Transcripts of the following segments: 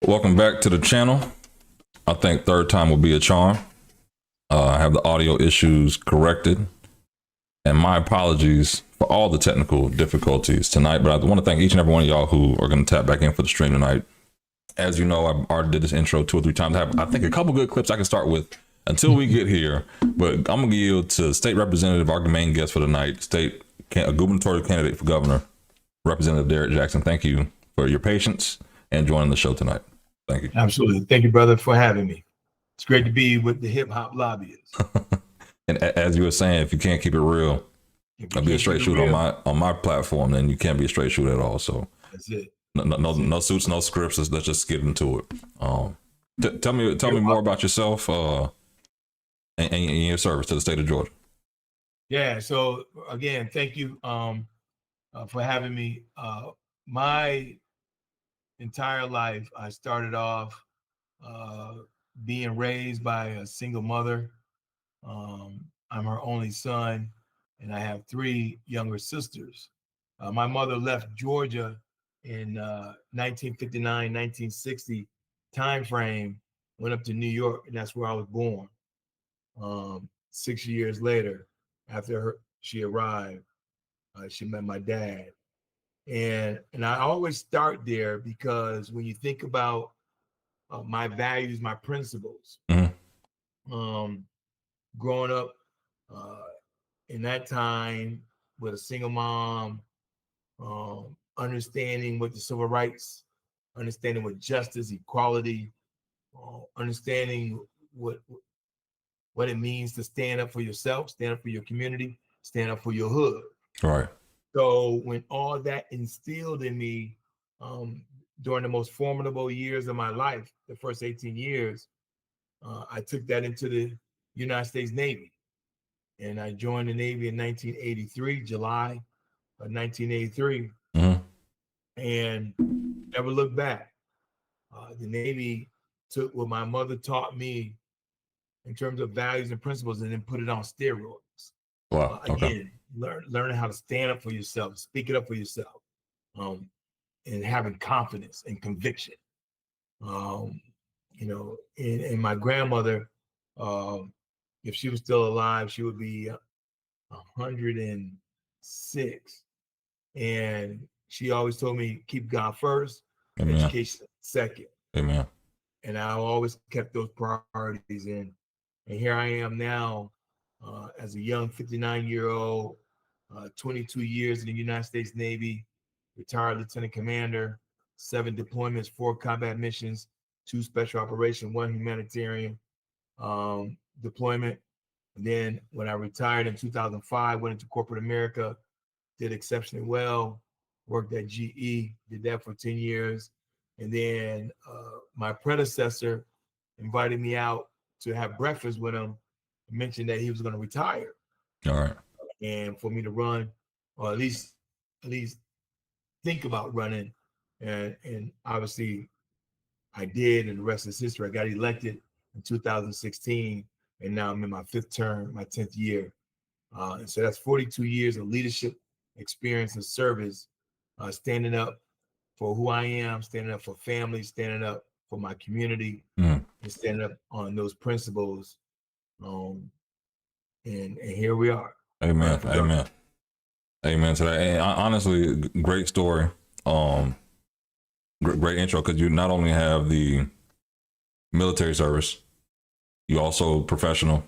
Welcome back to the channel. I think third time will be a charm. I have the audio issues corrected, and my apologies for all the technical difficulties tonight. But I want to thank each and every one of y'all who are going to tap back in for the stream tonight. As you know, I already did this intro 2 or 3 times. I have, I think, a couple good clips I can start with until we get here. But I'm going to yield to State Representative, our main guest for the night, a gubernatorial candidate for governor, Representative Derrick Jackson. Thank you for your patience and joining the show tonight. Thank you. Absolutely. Thank you, brother, for having me. It's great to be with the hip hop lobbyists. And as you were saying, if you can't keep it real, I'll be a straight shooter on my platform, then you can't be a straight shooter at all. So that's it. No suits, no scripts. Let's just get into it. Tell me more about yourself and your service to the state of Georgia. Yeah. So again, thank you for having me. My entire life, I started off being raised by a single mother. I'm her only son, and I have 3 younger sisters. My mother left Georgia in 1959, 1960 time frame, went up to New York, and that's where I was born. 6 years later, after she arrived, she met my dad. And I always start there because when you think about my values, my principles, growing up in that time with a single mom, understanding what the civil rights, understanding what justice, equality, understanding what it means to stand up for yourself, stand up for your community, stand up for your hood. Right. So when all that instilled in me during the most formidable years of my life, the first 18 years, I took that into the United States Navy. And I joined the Navy in 1983, July of 1983, and never looked back. The Navy took what my mother taught me in terms of values and principles and then put it on steroids. Wow. Again, learning how to stand up for yourself, speak it up for yourself, and having confidence and conviction. And my grandmother, if she was still alive, she would be 106. And she always told me, keep God first, Amen. Education second. Amen. And I always kept those priorities in. And here I am now as a young 59-year-old, 22 years in the United States Navy, retired lieutenant commander, 7 deployments, 4 combat missions, 2 special operations, 1 humanitarian deployment. And then when I retired in 2005, went into corporate America, did exceptionally well, worked at GE, did that for 10 years. And then my predecessor invited me out to have breakfast with him, mentioned that he was going to retire. All right. And for me to run, or at least think about running. And obviously I did, and the rest is history. I got elected in 2016, and now I'm in my 5th term, my 10th year. And so that's 42 years of leadership experience and service, standing up for who I am, standing up for family, standing up for my community, and standing up on those principles. And here we are. Amen. Amen. Amen to that. And honestly, great story. Great intro, because you not only have the military service, you also professional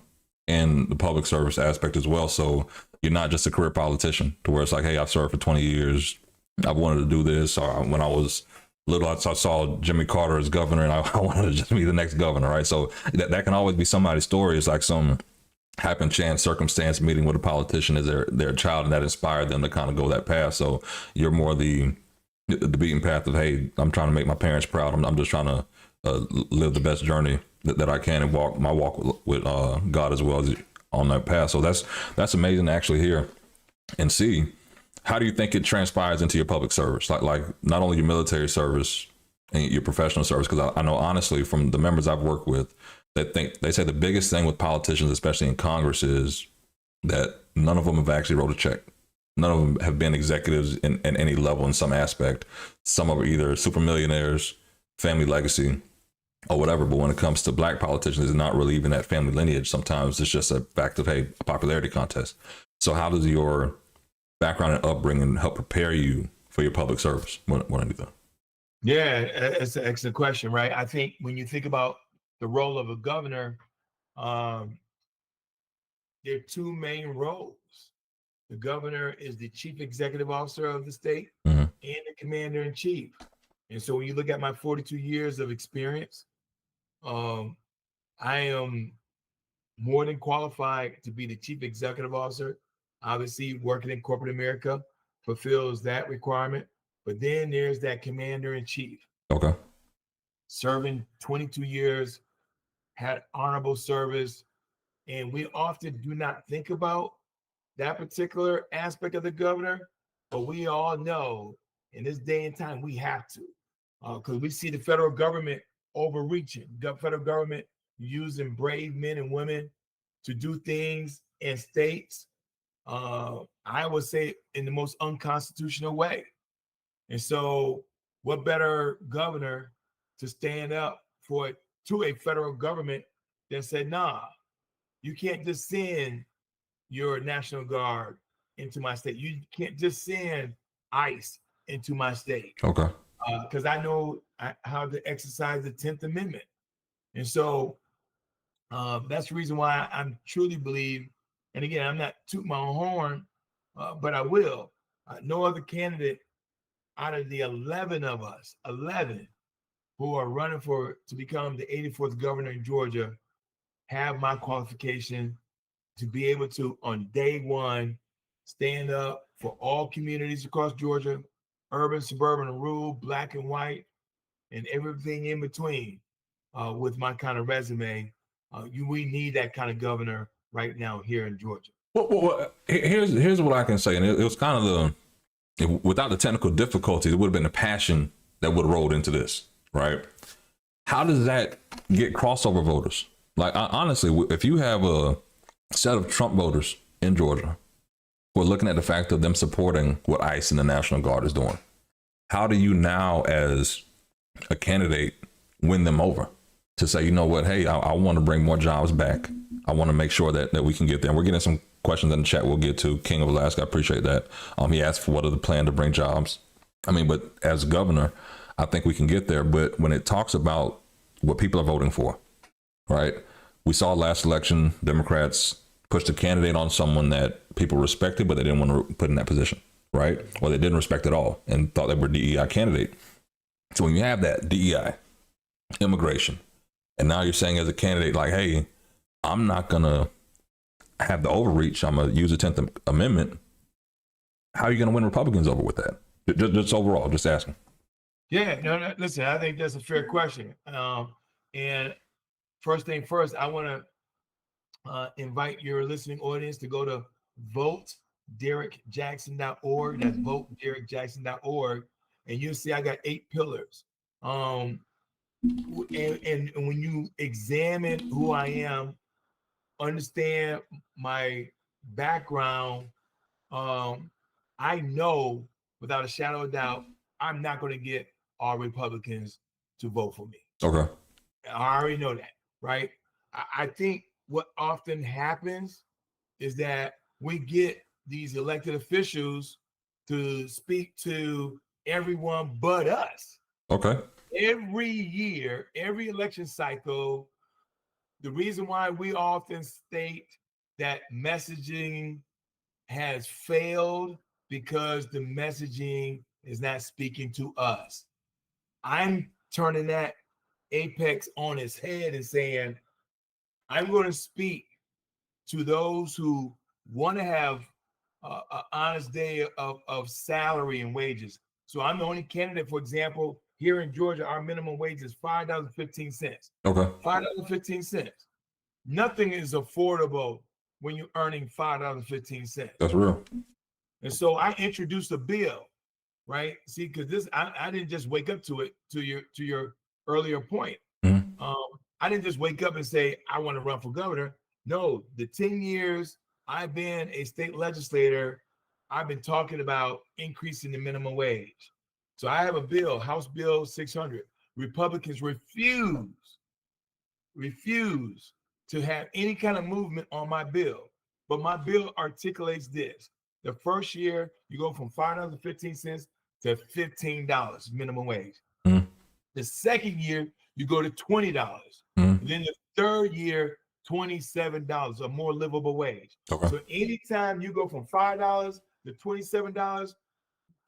in the public service aspect as well. So you're not just a career politician to where it's like, hey, I've served for 20 years. I wanted to do this. Or when I was little, I saw Jimmy Carter as governor, and I wanted to just be the next governor, right? So that can always be somebody's story. It's like some happen chance circumstance meeting with a politician as their child, and that inspired them to kind of go that path. So you're more the beaten path of, hey, I'm trying to make my parents proud. I'm just trying to live the best journey that I can and walk with God as well as on that path. So that's amazing to actually hear and see. How do you think it transpires into your public service? Like not only your military service and your professional service, because I know honestly from the members I've worked with, they say the biggest thing with politicians, especially in Congress, is that none of them have actually wrote a check. None of them have been executives in any level in some aspect. Some are either super millionaires, family legacy or whatever. But when it comes to black politicians, it's not really even that family lineage. Sometimes it's just a fact of, hey, a popularity contest. So how does your background and upbringing help prepare you for your public service? What anything? Yeah, it's an excellent question, right? I think when you think about the role of a governor, there are two main roles. The governor is the chief executive officer of the state and the commander in chief. And so when you look at my 42 years of experience, I am more than qualified to be the chief executive officer. Obviously, working in corporate America fulfills that requirement. But then there's that commander in chief. Okay. Serving 22 years, had honorable service. And we often do not think about that particular aspect of the governor, but we all know in this day and time we have to, because we see the federal government overreaching, federal government using brave men and women to do things in states, I would say in the most unconstitutional way. And so what better governor to stand up for it to a federal government that said, nah, you can't just send your National Guard into my state. You can't just send ICE into my state. Okay. Because I know how to exercise the 10th Amendment. And so that's the reason why I truly believe, and again, I'm not tooting my own horn, but I will. No other candidate out of the 11 of us, 11 who are running to become the 84th governor in Georgia, have my qualification to be able to, on day one, stand up for all communities across Georgia, urban, suburban, and rural, black and white, and everything in between. With my kind of resume, we need that kind of governor right now here in Georgia. Well, here's what I can say, and it was kind of without the technical difficulties, it would have been the passion that would have rolled into this, right? How does that get crossover voters? Like, honestly, if you have a set of Trump voters in Georgia who are looking at the fact of them supporting what ICE and the National Guard is doing, how do you now, as a candidate, win them over to say, you know what, hey, I want to bring more jobs back. I want to make sure that we can get there. And we're getting some questions in the chat we'll get to. King of Alaska, I appreciate that. He asked for what are the plan to bring jobs. I mean, but as governor, I think we can get there. But when it talks about what people are voting for, right? We saw last election, Democrats pushed a candidate on someone that people respected, but they didn't want to put in that position, right? Or they didn't respect at all and thought they were a DEI candidate. So when you have that DEI, immigration, and now you're saying as a candidate, like, hey, I'm not going to have the overreach. I'm going to use the 10th Amendment. How are you going to win Republicans over with that? Just overall, just asking. Yeah, no, listen, I think that's a fair question. And first thing first, I want to invite your listening audience to go to voteDerrickJackson.org. That's voteDerrickJackson.org. And you'll see I got 8 pillars. And when you examine who I am, understand my background, I know without a shadow of doubt, I'm not going to get all Republicans to vote for me. Okay. I already know that, right? I think what often happens is that we get these elected officials to speak to everyone but us. Okay. Every year, every election cycle, the reason why we often state that messaging has failed because the messaging is not speaking to us. I'm turning that apex on its head and saying, I'm going to speak to those who want to have an honest day of salary and wages. So I'm the only candidate, for example, here in Georgia, our minimum wage is $5.15. Okay. $5.15. Nothing is affordable when you're earning $5.15. That's real. And so I introduced a bill, right? See, because this, I didn't just wake up to it. To your earlier point, I didn't just wake up and say I want to run for governor. No, the 10 years I've been a state legislator, I've been talking about increasing the minimum wage. So I have a bill, House Bill 600, Republicans refuse to have any kind of movement on my bill. But my bill articulates this. The first year, you go from $5.15 to $15 minimum wage. Mm. The second year, you go to $20. Mm. And then the third year, $27, a more livable wage. Okay. So anytime you go from $5 to $27,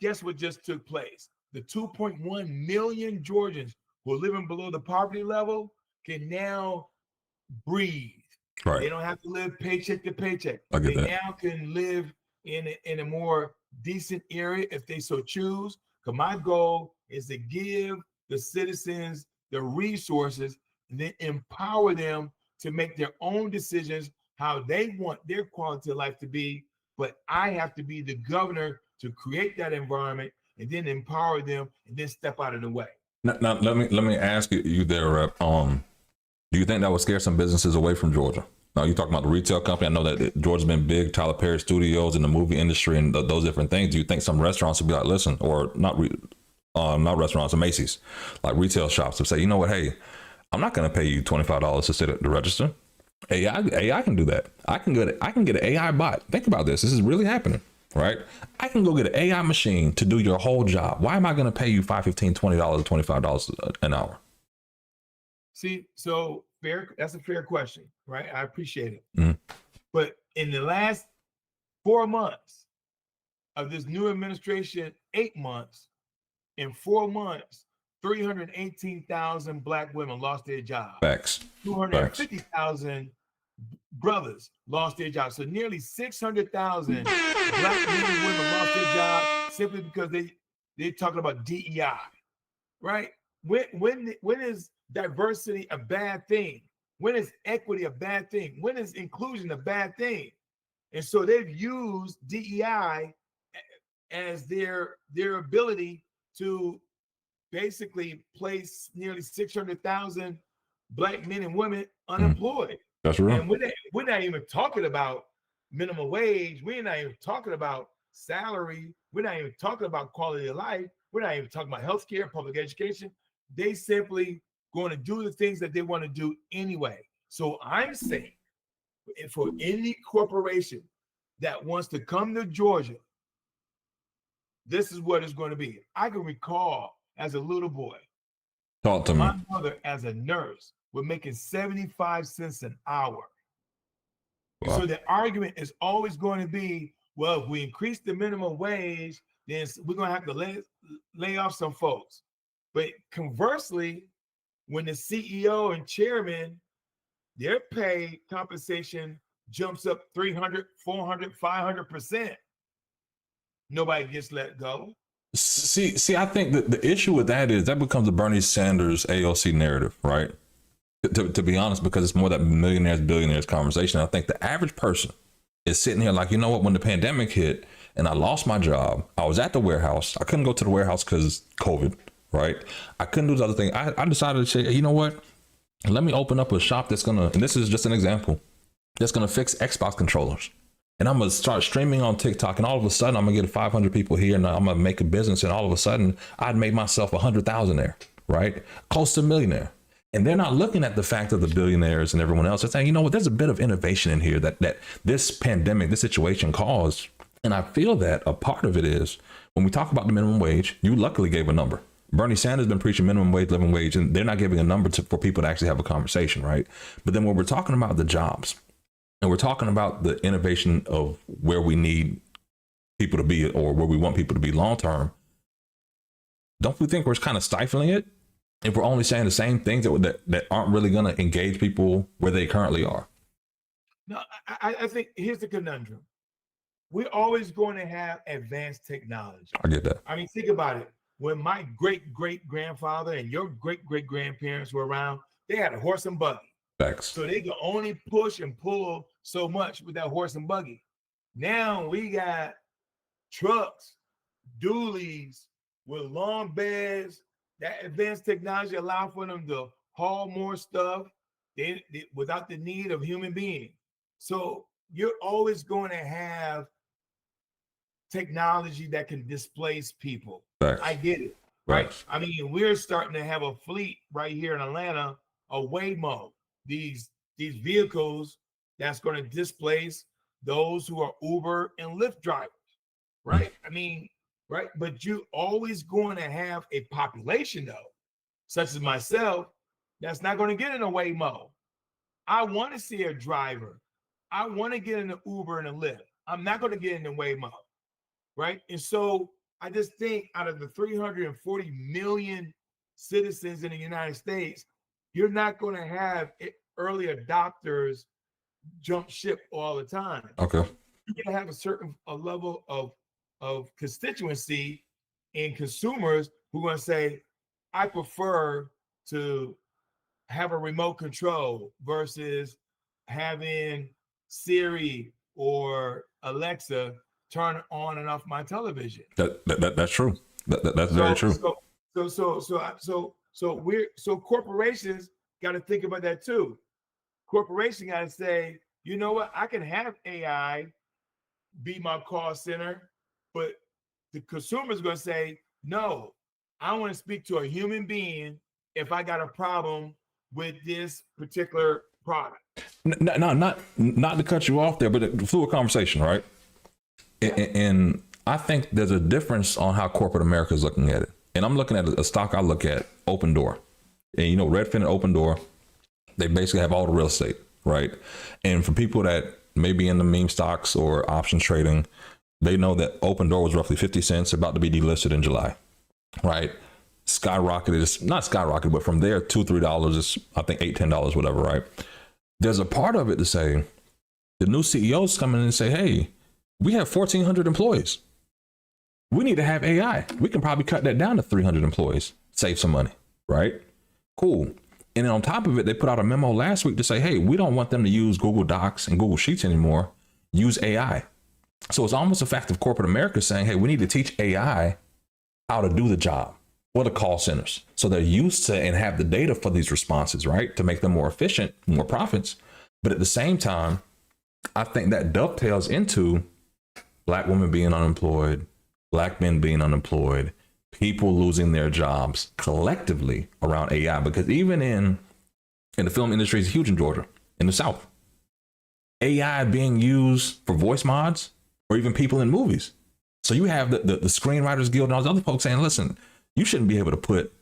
guess what just took place? The 2.1 million Georgians who are living below the poverty level can now breathe. Right. They don't have to live paycheck to paycheck. I get They that. now can live in a more decent area if they so choose. Because my goal is to give the citizens the resources and then empower them to make their own decisions how they want their quality of life to be. But I have to be the governor to create that environment and then empower them and then step out of the way. Now let me ask you there, Rep. Do you think that would scare some businesses away from Georgia? Now you talking about the retail company. I know that Georgia's been big, Tyler Perry Studios and the movie industry and those different things. Do you think some restaurants would be like, listen, or not restaurants, or Macy's, like retail shops would say, you know what, hey, I'm not going to pay you $25 to sit at the register. AI can do that. I can get an AI bot. Think about this. This is really happening, right? I can go get an AI machine to do your whole job. Why am I going to pay you $5, $15, $20, $25 an hour? See, so that's a fair question, right? I appreciate it. Mm-hmm. But in the last 4 months of this new administration, 8 months, in 4 months, 318,000 Black women lost their job. Facts. 250,000 brothers lost their job. So nearly 600,000 Black men and women lost their job simply because they're talking about DEI, right? When is diversity a bad thing? When is equity a bad thing? When is inclusion a bad thing? And so they've used DEI as their ability to basically place nearly 600,000 Black men and women unemployed. That's real. And we're not even talking about minimum wage. We're not even talking about salary. We're not even talking about quality of life. We're not even talking about healthcare, public education. They simply going to do the things that they want to do anyway. So I'm saying for any corporation that wants to come to Georgia, this is what it's going to be. I can recall as a little boy, talk to my me. mother as a nurse was making 75 cents an hour. Wow. So the argument is always going to be, well, if we increase the minimum wage, then we're going to have to lay off some folks. But conversely, when the CEO and chairman, their pay compensation jumps up 300, 400, 500%, nobody gets let go. See, I think that the issue with that is that becomes the Bernie Sanders AOC narrative, right? To be honest, because it's more that millionaires, billionaires conversation. I think the average person is sitting here like, you know what, when the pandemic hit and I lost my job, I was at the warehouse. I couldn't go to the warehouse because COVID, right? I couldn't do the other thing. I decided to say, you know what, let me open up a shop that's going to, and this is just an example, that's going to fix Xbox controllers. And I'm going to start streaming on TikTok. And all of a sudden, I'm going to get 500 people here and I'm going to make a business. And all of a sudden, I'd made myself 100,000 there, right? Close to a millionaire. And they're not looking at the fact of the billionaires and everyone else. They're saying, you know what, there's a bit of innovation in here that this pandemic, this situation caused. And I feel that a part of it is when we talk about the minimum wage, you luckily gave a number. Bernie Sanders has been preaching minimum wage, living wage, and they're not giving a number for people to actually have a conversation, right? But then when we're talking about the jobs and we're talking about the innovation of where we need people to be or where we want people to be long term, don't we think we're kind of stifling it if we're only saying the same things that aren't really going to engage people where they currently are? No, I think here's the conundrum. We're always going to have advanced technology. I get that. I mean, think about it. When my great-great-grandfather and your great-great-grandparents were around, they had a horse and buggy. Facts. So they could only push and pull so much with that horse and buggy. Now we got trucks, dualies with long beds. That advanced technology allow for them to haul more stuff without the need of human beings. So you're always going to have technology that can displace people. Facts. I get it. right? I mean, we're starting to have a fleet right here in Atlanta, a Waymo, these vehicles that's going to displace those who are Uber and Lyft drivers, right? I mean, right? But you always going to have a population though, such as myself, that's not going to get in a Waymo. I want to see a driver. I want to get in an Uber and a Lyft. I'm not going to get in the Waymo, right? And so I just think out of the 340 million citizens in the United States, you're not going to have early adopters jump ship all the time. Okay. You're going to have a certain level of constituency in consumers who are going to say, I prefer to have a remote control versus having Siri or Alexa turn on and off my television. That's true. That's very true. So corporations got to think about that too. Corporation got to say, you know what? I can have AI be my call center, but the consumer's going to say, no, I want to speak to a human being if I got a problem with this particular product. No, not to cut you off there, but a fluid conversation, right? And I think there's a difference on how corporate America is looking at it. And I'm looking at a stock I look at, Open Door. And you know, Redfin and Open Door, they basically have all the real estate, right? And for people that may be in the meme stocks or options trading, they know that Open Door was roughly 50 cents, about to be delisted in July, right? Skyrocketed, it's not skyrocketed, but from there, $2-3 is, I think, $8-10, whatever, right? There's a part of it to say, the new CEOs come in and say, hey, we have 1,400 employees. We need to have AI. We can probably cut that down to 300 employees, save some money, right? Cool. And then on top of it, they put out a memo last week to say, hey, we don't want them to use Google Docs and Google Sheets anymore. Use AI. So it's almost a fact of corporate America saying, hey, we need to teach AI how to do the job. Or the call centers. So they're used to and have the data for these responses, right? To make them more efficient, more profits. But at the same time, I think that dovetails into Black women being unemployed, Black men being unemployed, people losing their jobs collectively around AI. Because even in the film industry is huge in Georgia, in the South. AI being used for voice mods or even people in movies. So you have the Screenwriters Guild and all those other folks saying, listen, you shouldn't be able to put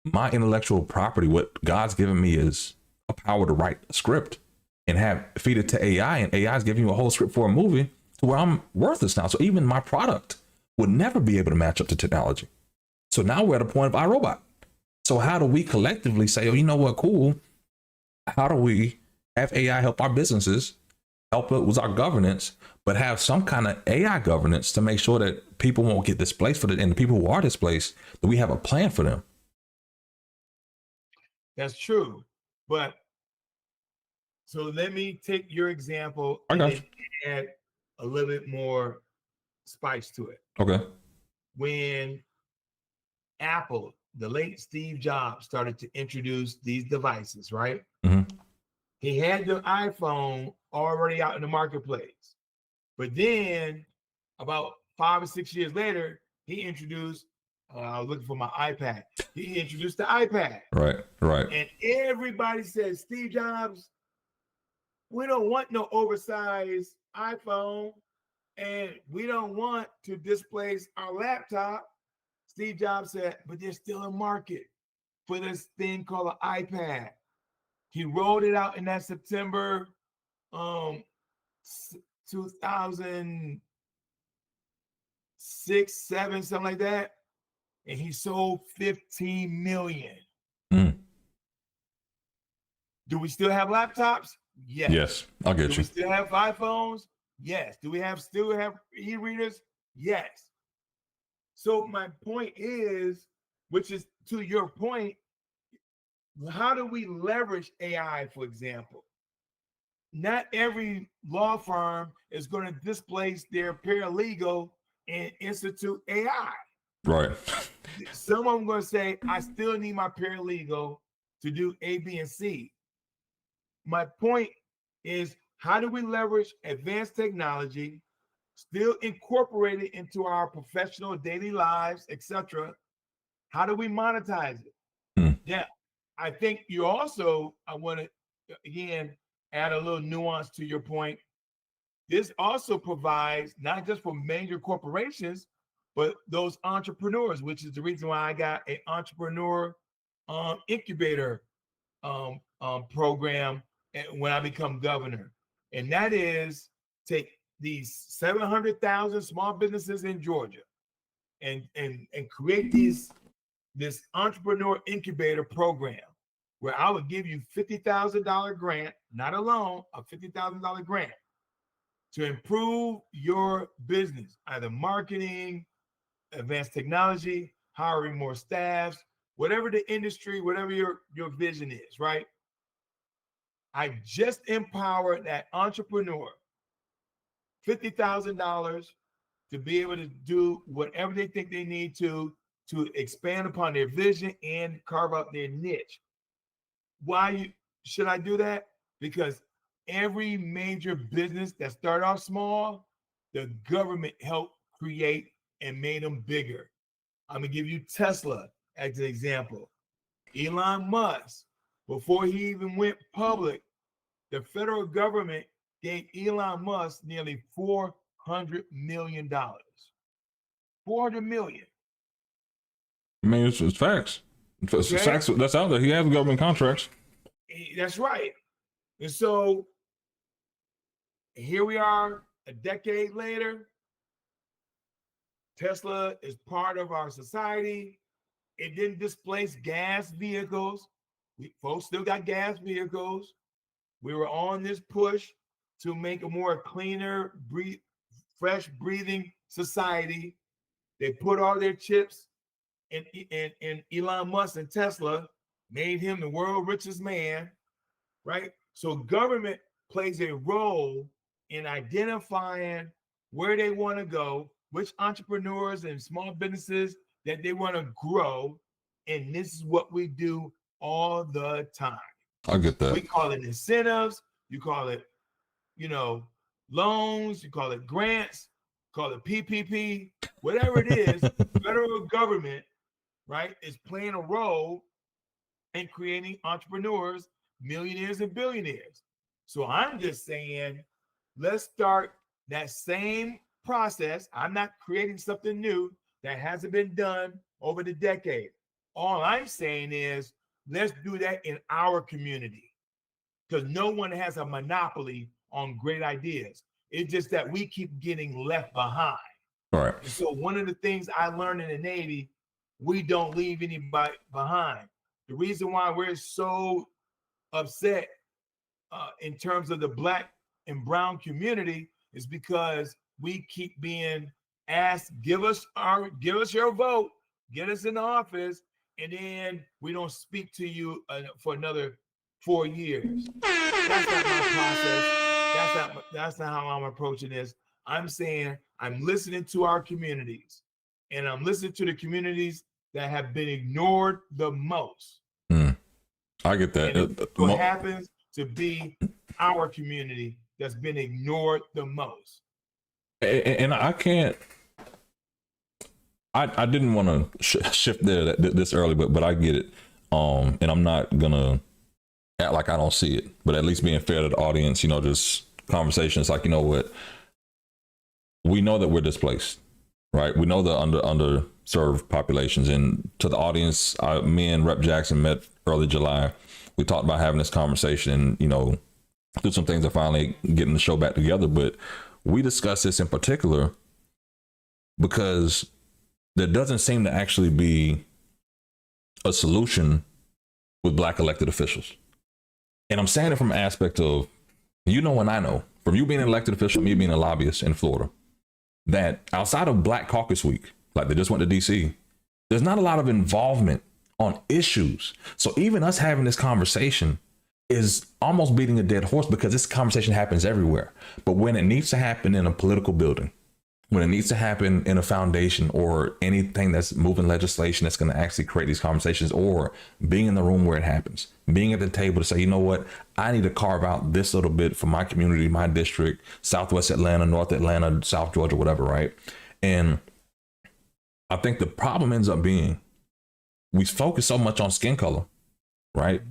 my intellectual property, what God's given me is a power to write a script and feed it to AI, and AI is giving you a whole script for a movie to where I'm worthless now. So even my product would never be able to match up to technology. So now we're at a point of iRobot. So how do we collectively say, oh, you know what, cool. How do we have AI help our businesses, help it with our governance, but have some kind of AI governance to make sure that people won't get displaced and the people who are displaced, that we have a plan for them. That's true. But so let me take your example and then add a little bit more spice to it. Okay. When Apple, the late Steve Jobs, started to introduce these devices, right? Mm-hmm. He had the iPhone already out in the marketplace. But then about 5 or 6 years later, he introduced, I was looking for my iPad. He introduced the iPad. Right. And everybody says, Steve Jobs, we don't want no oversized iPhone, and we don't want to displace our laptop. Steve Jobs said, but there's still a market for this thing called an iPad. He rolled it out in that September 2006, 7, something like that. And he sold 15 million. Mm. Do we still have laptops? Yes. Yes, I'll get you. Do we still have iPhones? Yes. Do we still have e-readers? Yes. So my point is, which is to your point, how do we leverage AI, for example? Not every law firm is going to displace their paralegal and institute AI. Right. Some of them going to say, I still need my paralegal to do A, B, and C. My point is, how do we leverage advanced technology, still incorporate it into our professional daily lives, etc., How do we monetize it? Hmm. Yeah, I think you also, I want to again add a little nuance to your point. This also provides not just for major corporations, but those entrepreneurs, which is the reason why I got an entrepreneur incubator program when I become governor. And that is take these 700,000 small businesses in Georgia and create this entrepreneur incubator program where I would give you $50,000 grant, not a loan, a $50,000 grant to improve your business, either marketing, advanced technology, hiring more staffs, whatever the industry, whatever your vision is, right? I just empowered that entrepreneur $50,000 to be able to do whatever they think they need to expand upon their vision and carve out their niche. Should I do that? Because every major business that started off small, the government helped create and made them bigger. I'm gonna give you Tesla as an example. Elon Musk, before he even went public, the federal government gave Elon Musk nearly $400 million. 400 million. I mean, it's facts. It's Okay? facts that's out there. He has government contracts. That's right. And so here we are a decade later. Tesla is part of our society. It didn't displace gas vehicles. Folks still got gas vehicles. We were on this push to make a more cleaner, fresh breathing society. They put all their chips in Elon Musk and Tesla, made him the world's richest man, right? So government plays a role in identifying where they want to go, which entrepreneurs and small businesses that they want to grow. And this is what we do all the time. I get that. We call it incentives, you call it, loans, you call it grants, call it PPP, whatever it is, federal government, right, is playing a role in creating entrepreneurs, millionaires, and billionaires. So I'm just saying, let's start that same process. I'm not creating something new that hasn't been done over the decade. All I'm saying is, let's do that in our community because no one has a monopoly on great ideas. It's just that we keep getting left behind. All right. And so one of the things I learned in the Navy, we don't leave anybody behind. The reason why we're so upset in terms of the Black and brown community is because we keep being asked, give us your vote, get us in the office, and then we don't speak to you for another 4 years. That's not my process. That's not how I'm approaching this. I'm saying I'm listening to our communities, and I'm listening to the communities that have been ignored the most. I get that. What happens to be our community that's been ignored the most. And I can't. I didn't want to shift there this early, but I get it. And I'm not gonna act like I don't see it, but at least being fair to the audience, just conversations like, what, we know that we're displaced, right? We know the underserved populations, and to the audience, me and Rep Jackson met early July. We talked about having this conversation, and do some things to finally getting the show back together. But we discussed this in particular because there doesn't seem to actually be a solution with Black elected officials. And I'm saying it from an aspect of, and I know, from you being an elected official, me being a lobbyist in Florida, that outside of Black Caucus Week, like they just went to DC, there's not a lot of involvement on issues. So even us having this conversation is almost beating a dead horse because this conversation happens everywhere. But when it needs to happen in a political building, when it needs to happen in a foundation or anything that's moving legislation that's going to actually create these conversations, or being in the room where it happens, being at the table to say, you know what, I need to carve out this little bit for my community, my district, Southwest Atlanta, North Atlanta, South Georgia, whatever, right? And I think the problem ends up being we focus so much on skin color, right?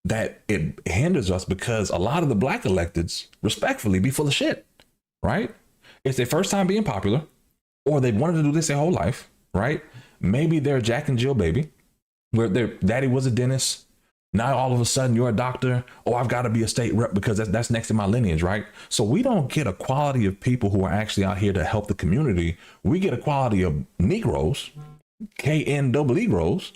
That it hinders us because a lot of the black electeds, respectfully, be full of shit, right? It's their first time being popular, or they've wanted to do this their whole life, right? Maybe they're a Jack and Jill baby, where their daddy was a dentist. Now all of a sudden you're a doctor. Oh, I've got to be a state rep because that's next in my lineage, right? So we don't get a quality of people who are actually out here to help the community. We get a quality of Negroes, KNEEGROs,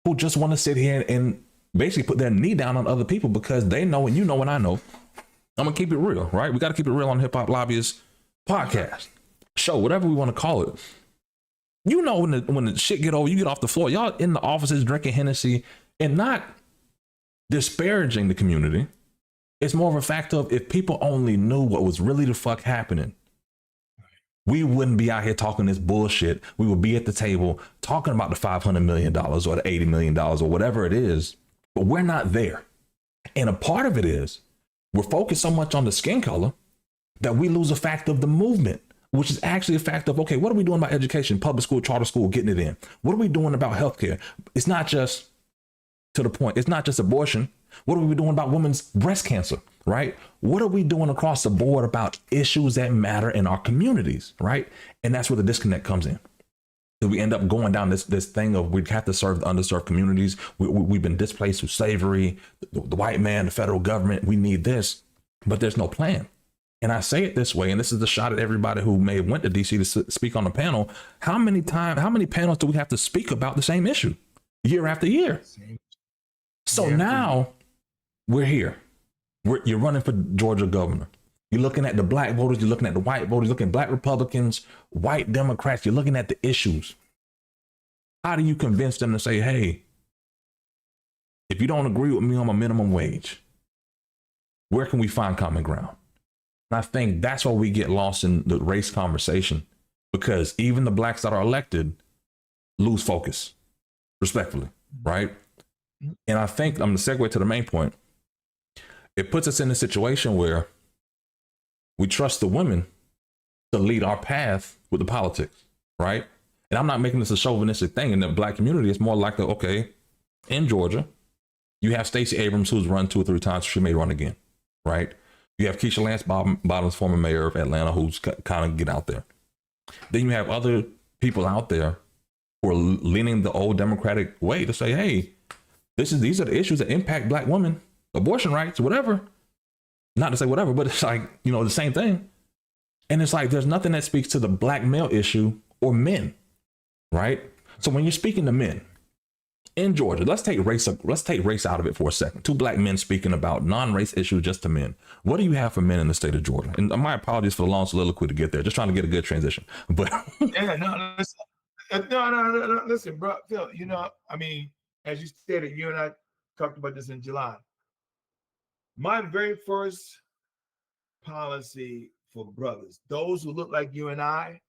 who just want to sit here and basically put their knee down on other people because they know and you know and I know. I'm gonna keep it real, right? We got to keep it real on Hip Hop Lobbyist podcast, show, whatever we want to call it. You know, when the shit get over, you get off the floor. Y'all in the offices drinking Hennessy and not disparaging the community. It's more of a fact of if people only knew what was really the fuck happening, we wouldn't be out here talking this bullshit. We would be at the table talking about the $500 million or the $80 million or whatever it is, but we're not there. And a part of it is we're focused so much on the skin color that we lose a fact of the movement, which is actually a fact of, okay, what are we doing about education, public school, charter school, getting it in? What are we doing about healthcare? It's not just to the point. It's not just abortion. What are we doing about women's breast cancer, right? What are we doing across the board about issues that matter in our communities, right? And that's where the disconnect comes in. So we end up going down this thing of we have to serve the underserved communities. We've been displaced through slavery, the white man, the federal government. We need this, but there's no plan. And I say it this way, and this is the shot at everybody who may have went to DC to speak on the panel. How many panels do we have to speak about the same issue year after year? So now we're here. You're running for Georgia governor. You're looking at the black voters. You're looking at the white voters. You're looking at black Republicans, white Democrats. You're looking at the issues. How do you convince them to say, hey, if you don't agree with me on my minimum wage, where can we find common ground? And I think that's why we get lost in the race conversation, because even the blacks that are elected lose focus, respectfully, right? And I think I'm going to segue to the main point. It puts us in a situation where we trust the women to lead our path with the politics, right? And I'm not making this a chauvinistic thing in the black community. It's more like, okay, in Georgia, you have Stacey Abrams, who's run 2 or 3 times. She may run again, right? You have Keisha Lance Bottoms, former mayor of Atlanta, who's kind of get out there. Then you have other people out there who are leaning the old Democratic way to say, hey, these are the issues that impact black women, abortion rights, whatever. Not to say whatever, but it's like, the same thing. And it's like, there's nothing that speaks to the black male issue or men, right? So when you're speaking to men in Georgia, let's take race out of it for a second. 2 black men speaking about non-race issues just to men. What do you have for men in the state of Georgia? And my apologies for the long soliloquy to get there. Just trying to get a good transition. But listen, bro, Phil, as you stated, you and I talked about this in July. My very first policy for brothers, those who look like you and I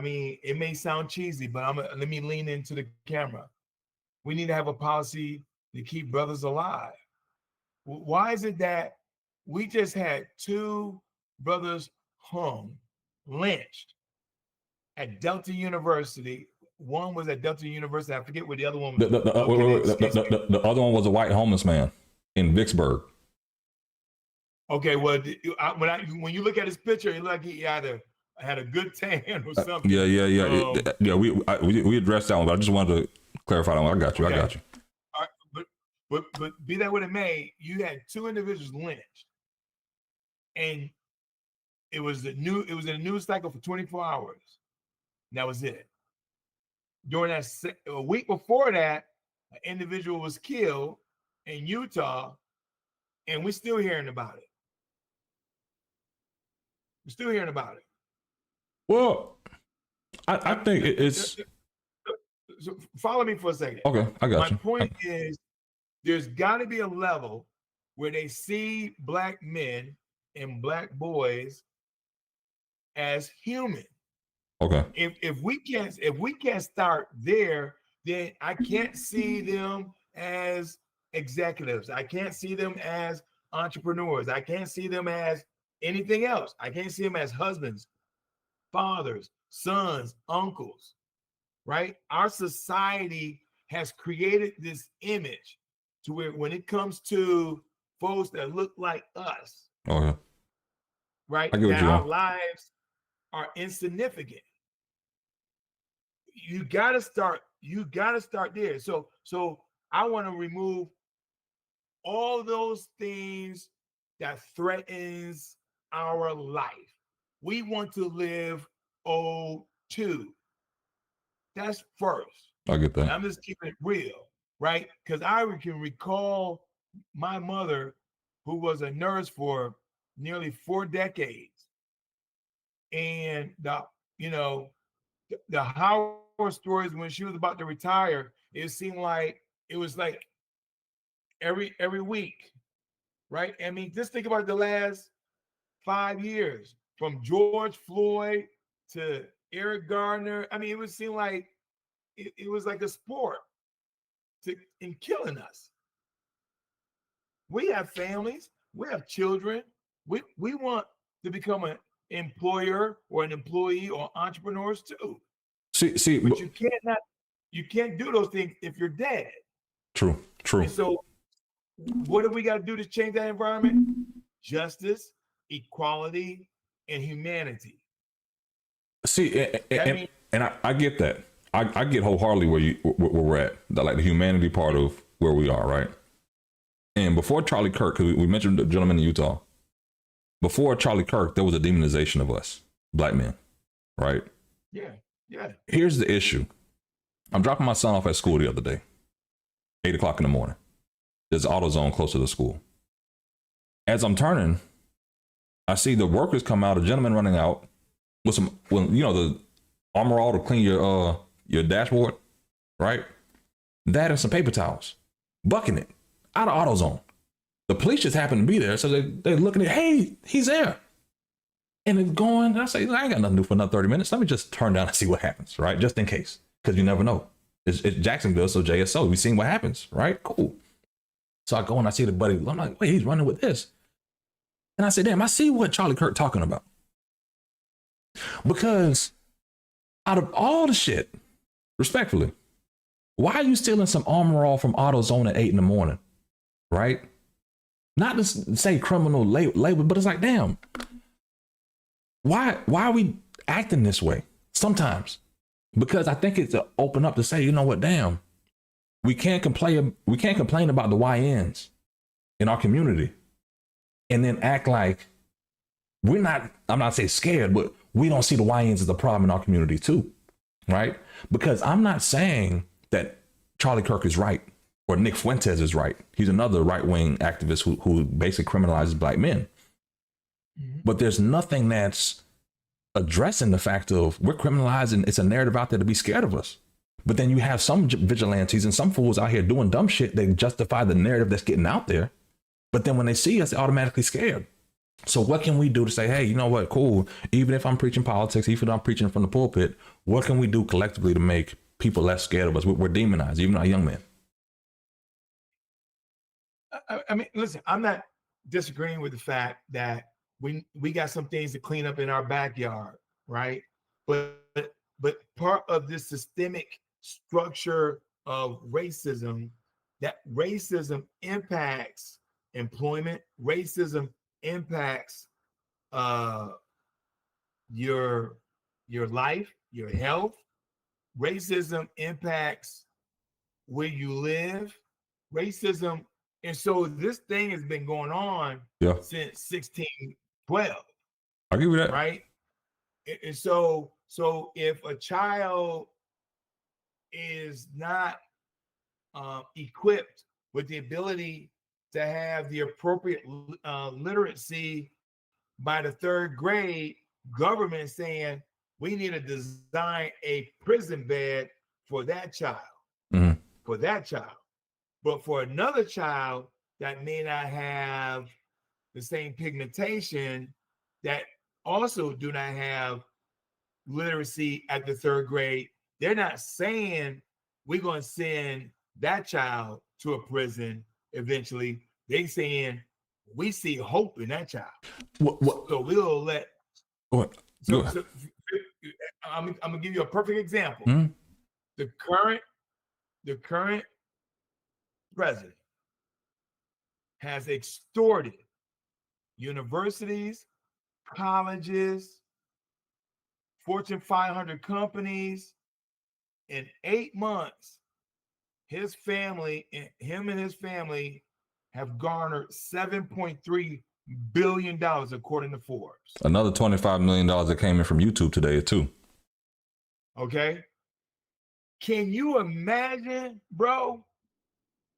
mean, it may sound cheesy, but let me lean into the camera. We need to have a policy to keep brothers alive. Why is it that we just had 2 brothers hung, lynched at Delta University? One was at Delta University. I forget where the other one was. The other one was a white homeless man in Vicksburg. Okay, well, when you look at his picture, it looked like he either had a good tan or something. Yeah. We addressed that one, but I just wanted to clarify that one. I got you. All right, but be that what it may, you had 2 individuals lynched, and it was in a news cycle for 24 hours. And that was it. During a week before that, an individual was killed in Utah, and we're still hearing about it. Well, I think it's. So follow me for a second. Okay, I got you. My point is, there's got to be a level where they see black men and black boys as human. Okay. If we can't start there, then I can't see them as executives. I can't see them as entrepreneurs. I can't see them as anything else. I can't see them as husbands, fathers, sons, uncles. right? Our society has created this image to where when it comes to folks that look like us, Oh yeah, right, I get what that you our want. lives are insignificant. You gotta start. You gotta start there. So I want to remove all those things that threatens our life. We want to live O2. That's first. I get And that. I'm just keeping it real, right? Because I can recall my mother, who was a nurse for nearly 4 decades, and you know the Howard stories when she was about to retire. It seemed like it was like every week, right? I mean, just think about the last 5 years, from George Floyd to Eric Gardner. I mean, it would seem like it was like a sport in killing us. We have families, we have children. We want to become an employer or an employee or entrepreneurs too. See, But you can't do those things if you're dead. true, true. And so what do we got to do to change that environment? Justice, equality, and humanity. See, That means and I get that. I get wholeheartedly where we're at, like the humanity part of where we are, right? And before Charlie Kirk, because we mentioned the gentleman in Utah, before Charlie Kirk, there was a demonization of us, black men, right? yeah, yeah. Here's the issue. I'm dropping my son off at school the other day, 8 o'clock in the morning. There's an AutoZone close to the school. As I'm turning, I see the workers come out, a gentleman running out with some, well, the Armor All to clean your dashboard, right? That and some paper towels, bucking it out of AutoZone. The police just happened to be there, so they're looking at, hey, he's there. And it's going, and I say, I ain't got nothing to do for another 30 minutes. Let me just turn down and see what happens, right? Just in case, because you never know. It's Jacksonville, so JSO. We've seen what happens, right? Cool. So I go and I see the buddy. I'm like, wait, he's running with this. And I say, damn, I see what Charlie Kirk talking about. Because out of all the shit, respectfully, why are you stealing some Armor All from AutoZone at 8 in the morning, right? Not to say criminal labor, but it's like, damn, why are we acting this way sometimes? Because I think it's to open up to say, you know what, damn, we can't complain about the YNs in our community and then act like I'm not saying scared, but we don't see the YNs as a problem in our community too, right? Because I'm not saying that Charlie Kirk is right or Nick Fuentes is right. He's another right-wing activist who basically criminalizes black men. Mm-hmm. But there's nothing that's addressing the fact of we're criminalizing. It's a narrative out there to be scared of us. But then you have some vigilantes and some fools out here doing dumb shit. They justify the narrative that's getting out there. But then when they see us, they're automatically scared. So what can we do to say, hey, you know what, cool. Even if I'm preaching politics, even if I'm preaching from the pulpit, what can we do collectively to make people less scared of us? We're demonized, even our young men. I mean, listen, I'm not disagreeing with the fact that we got some things to clean up in our backyard, right? But part of this systemic structure of racism, that racism impacts employment, racism impacts your life, your health. Racism impacts where you live. Racism, and so this thing has been going on since 1612. I'll give you that. Right? And so if a child is not equipped with the ability to have the appropriate literacy by the 3rd grade, government saying we need to design a prison bed for that child, for that child. But for another child that may not have the same pigmentation, that also do not have literacy at the 3rd grade, they're not saying we're going to send that child to a prison eventually. They're saying we see hope in that child. So we'll let. So I'm going to give you a perfect example. The current president has extorted universities, colleges, Fortune 500 companies. In 8 months, his family, him and his family, have garnered $7.3 billion according to Forbes. Another $25 million that came in from YouTube today too. Okay. Can you imagine, bro,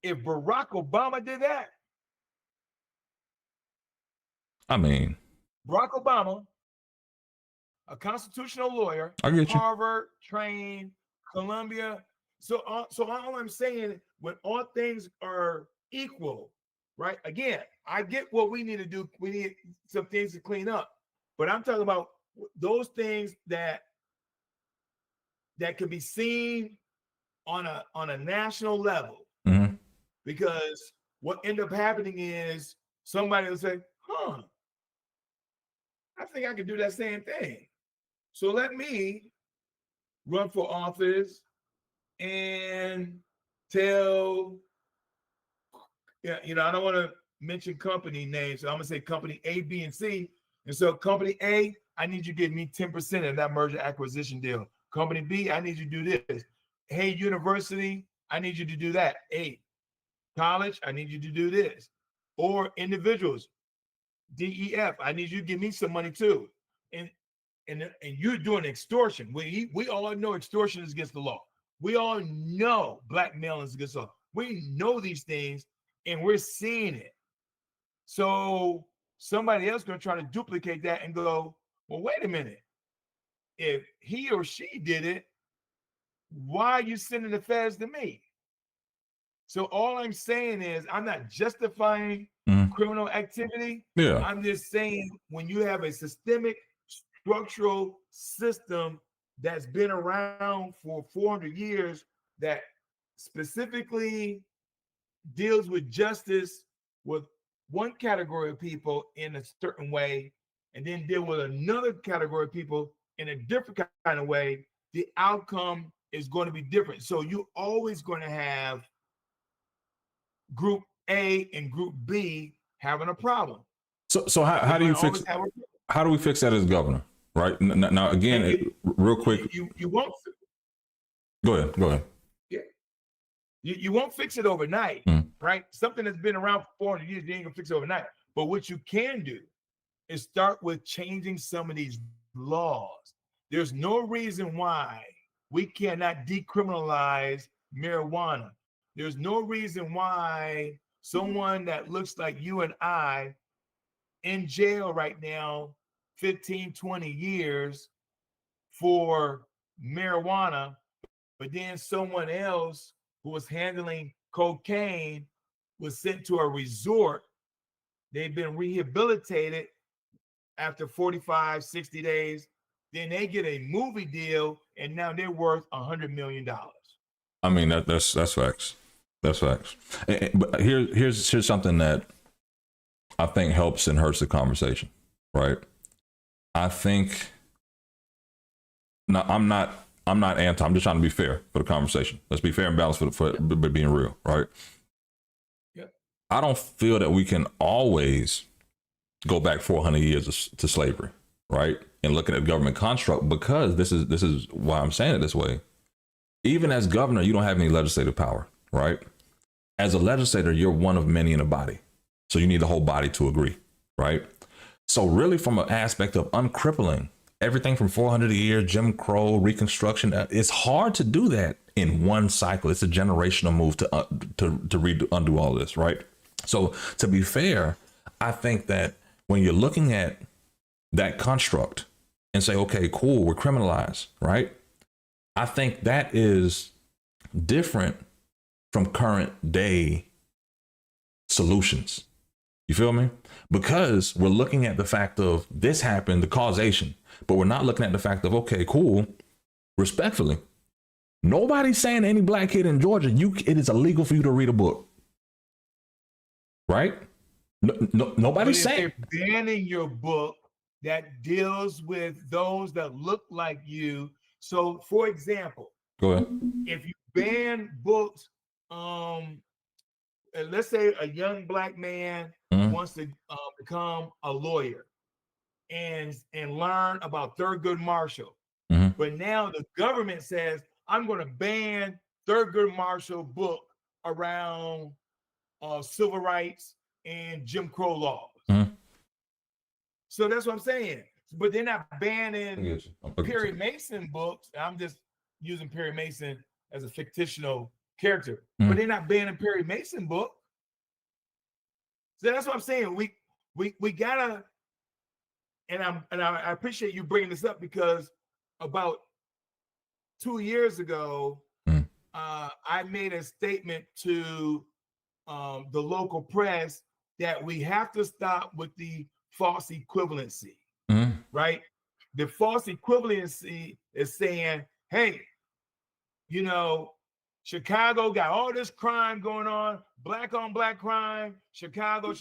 if Barack Obama did that? I mean, Barack Obama, a constitutional lawyer, I get you. Harvard trained, Columbia. So all I'm saying, when all things are equal, right? Again, I get what we need to do. We need some things to clean up, but I'm talking about those things that can be seen on a national level. Mm-hmm. Because what end up happening is somebody will say, "Huh, I think I can do that same thing. So let me run for office and tell, yeah, I don't want to mention company names. So I'm gonna say company A, B, and C. And so company A, I need you to give me 10% of that merger acquisition deal. Company B, I need you to do this. Hey, university, I need you to do that. Hey, college, I need you to do this. Or individuals, DEF, I need you to give me some money too. And you're doing extortion. We all know extortion is against the law. We all know blackmail is against the law. We know these things, and we're seeing it. So somebody else is going to try to duplicate that and go, well, wait a minute. If he or she did it, why are you sending the feds to me? So all I'm saying is, I'm not justifying criminal activity. Yeah. I'm just saying, when you have a systemic structural system that's been around for 400 years that specifically deals with justice with one category of people in a certain way, and then deal with another category of people in a different kind of way, the outcome is going to be different. So you're always going to have group A and group B having a problem. So how do you fix? How do we fix that as governor? Right now, again, real quick. You won't. Go ahead. Yeah. You won't fix it overnight, right? Something that's been around for 400 years, you ain't gonna fix it overnight. But what you can do is start with changing some of these laws. There's no reason why we cannot decriminalize marijuana. There's no reason why someone that looks like you and I in jail right now, 15, 20 years for marijuana, but then someone else who was handling cocaine was sent to a resort. They've been rehabilitated after 45, 60 days. Then they get a movie deal, and now they're worth $100 million. I mean, that's facts. That's facts. But here's something that I think helps and hurts the conversation, right? I think, now I'm not anti. I'm just trying to be fair for the conversation. Let's be fair and balanced for being real, right? Yep. I don't feel that we can always go back 400 years to slavery, right? And looking at government construct, because this is why I'm saying it this way. Even as governor, you don't have any legislative power, right? As a legislator, you're one of many in a body. So you need the whole body to agree, right? So really, from an aspect of uncrippling everything from 400 years, Jim Crow, Reconstruction, it's hard to do that in one cycle. It's a generational move to undo all this, right? So to be fair, I think that when you're looking at that construct and say, okay, cool, we're criminalized, right? I think that is different from current day solutions. You feel me? Because we're looking at the fact of this happened, the causation, but we're not looking at the fact of, okay, cool, respectfully, nobody's saying any black kid in Georgia, it is illegal for you to read a book. Right? Nobody's saying. They're banning your book that deals with those that look like you. So, for example, Go ahead. If you ban books, let's say a young black man wants to become a lawyer and learn about Thurgood Marshall, but now the government says I'm going to ban Thurgood Marshall book around civil rights and Jim Crow laws. So that's what I'm saying. But they're not banning Perry Mason books. I'm just using Perry Mason as a fictional character, but they're not banning Perry Mason book. So that's what I'm saying. We gotta, and I appreciate you bringing this up, because about 2 years ago, I made a statement to the local press that we have to stop with the false equivalency, right? The false equivalency is saying, hey, you know, Chicago got all this crime going on, black on black crime, Chicago.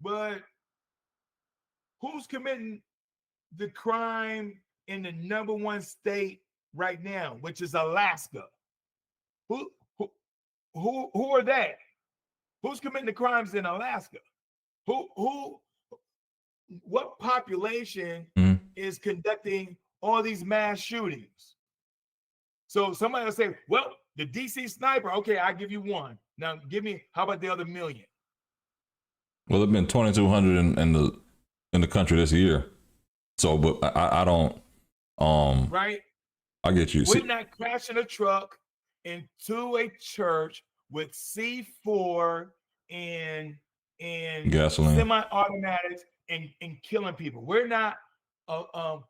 But who's committing the crime in the number one state right now, which is Alaska? Who are they? Who's committing the crimes in Alaska? What population is conducting all these mass shootings? So somebody will say, well, the DC sniper, okay, I'll give you one. Now give me, how about the other million? Well, there've been 2,200 in the country this year. So, but I don't, right? I get you. We're not crashing a truck into a church with C4 and gasoline, semi-automatics and killing people. We're not the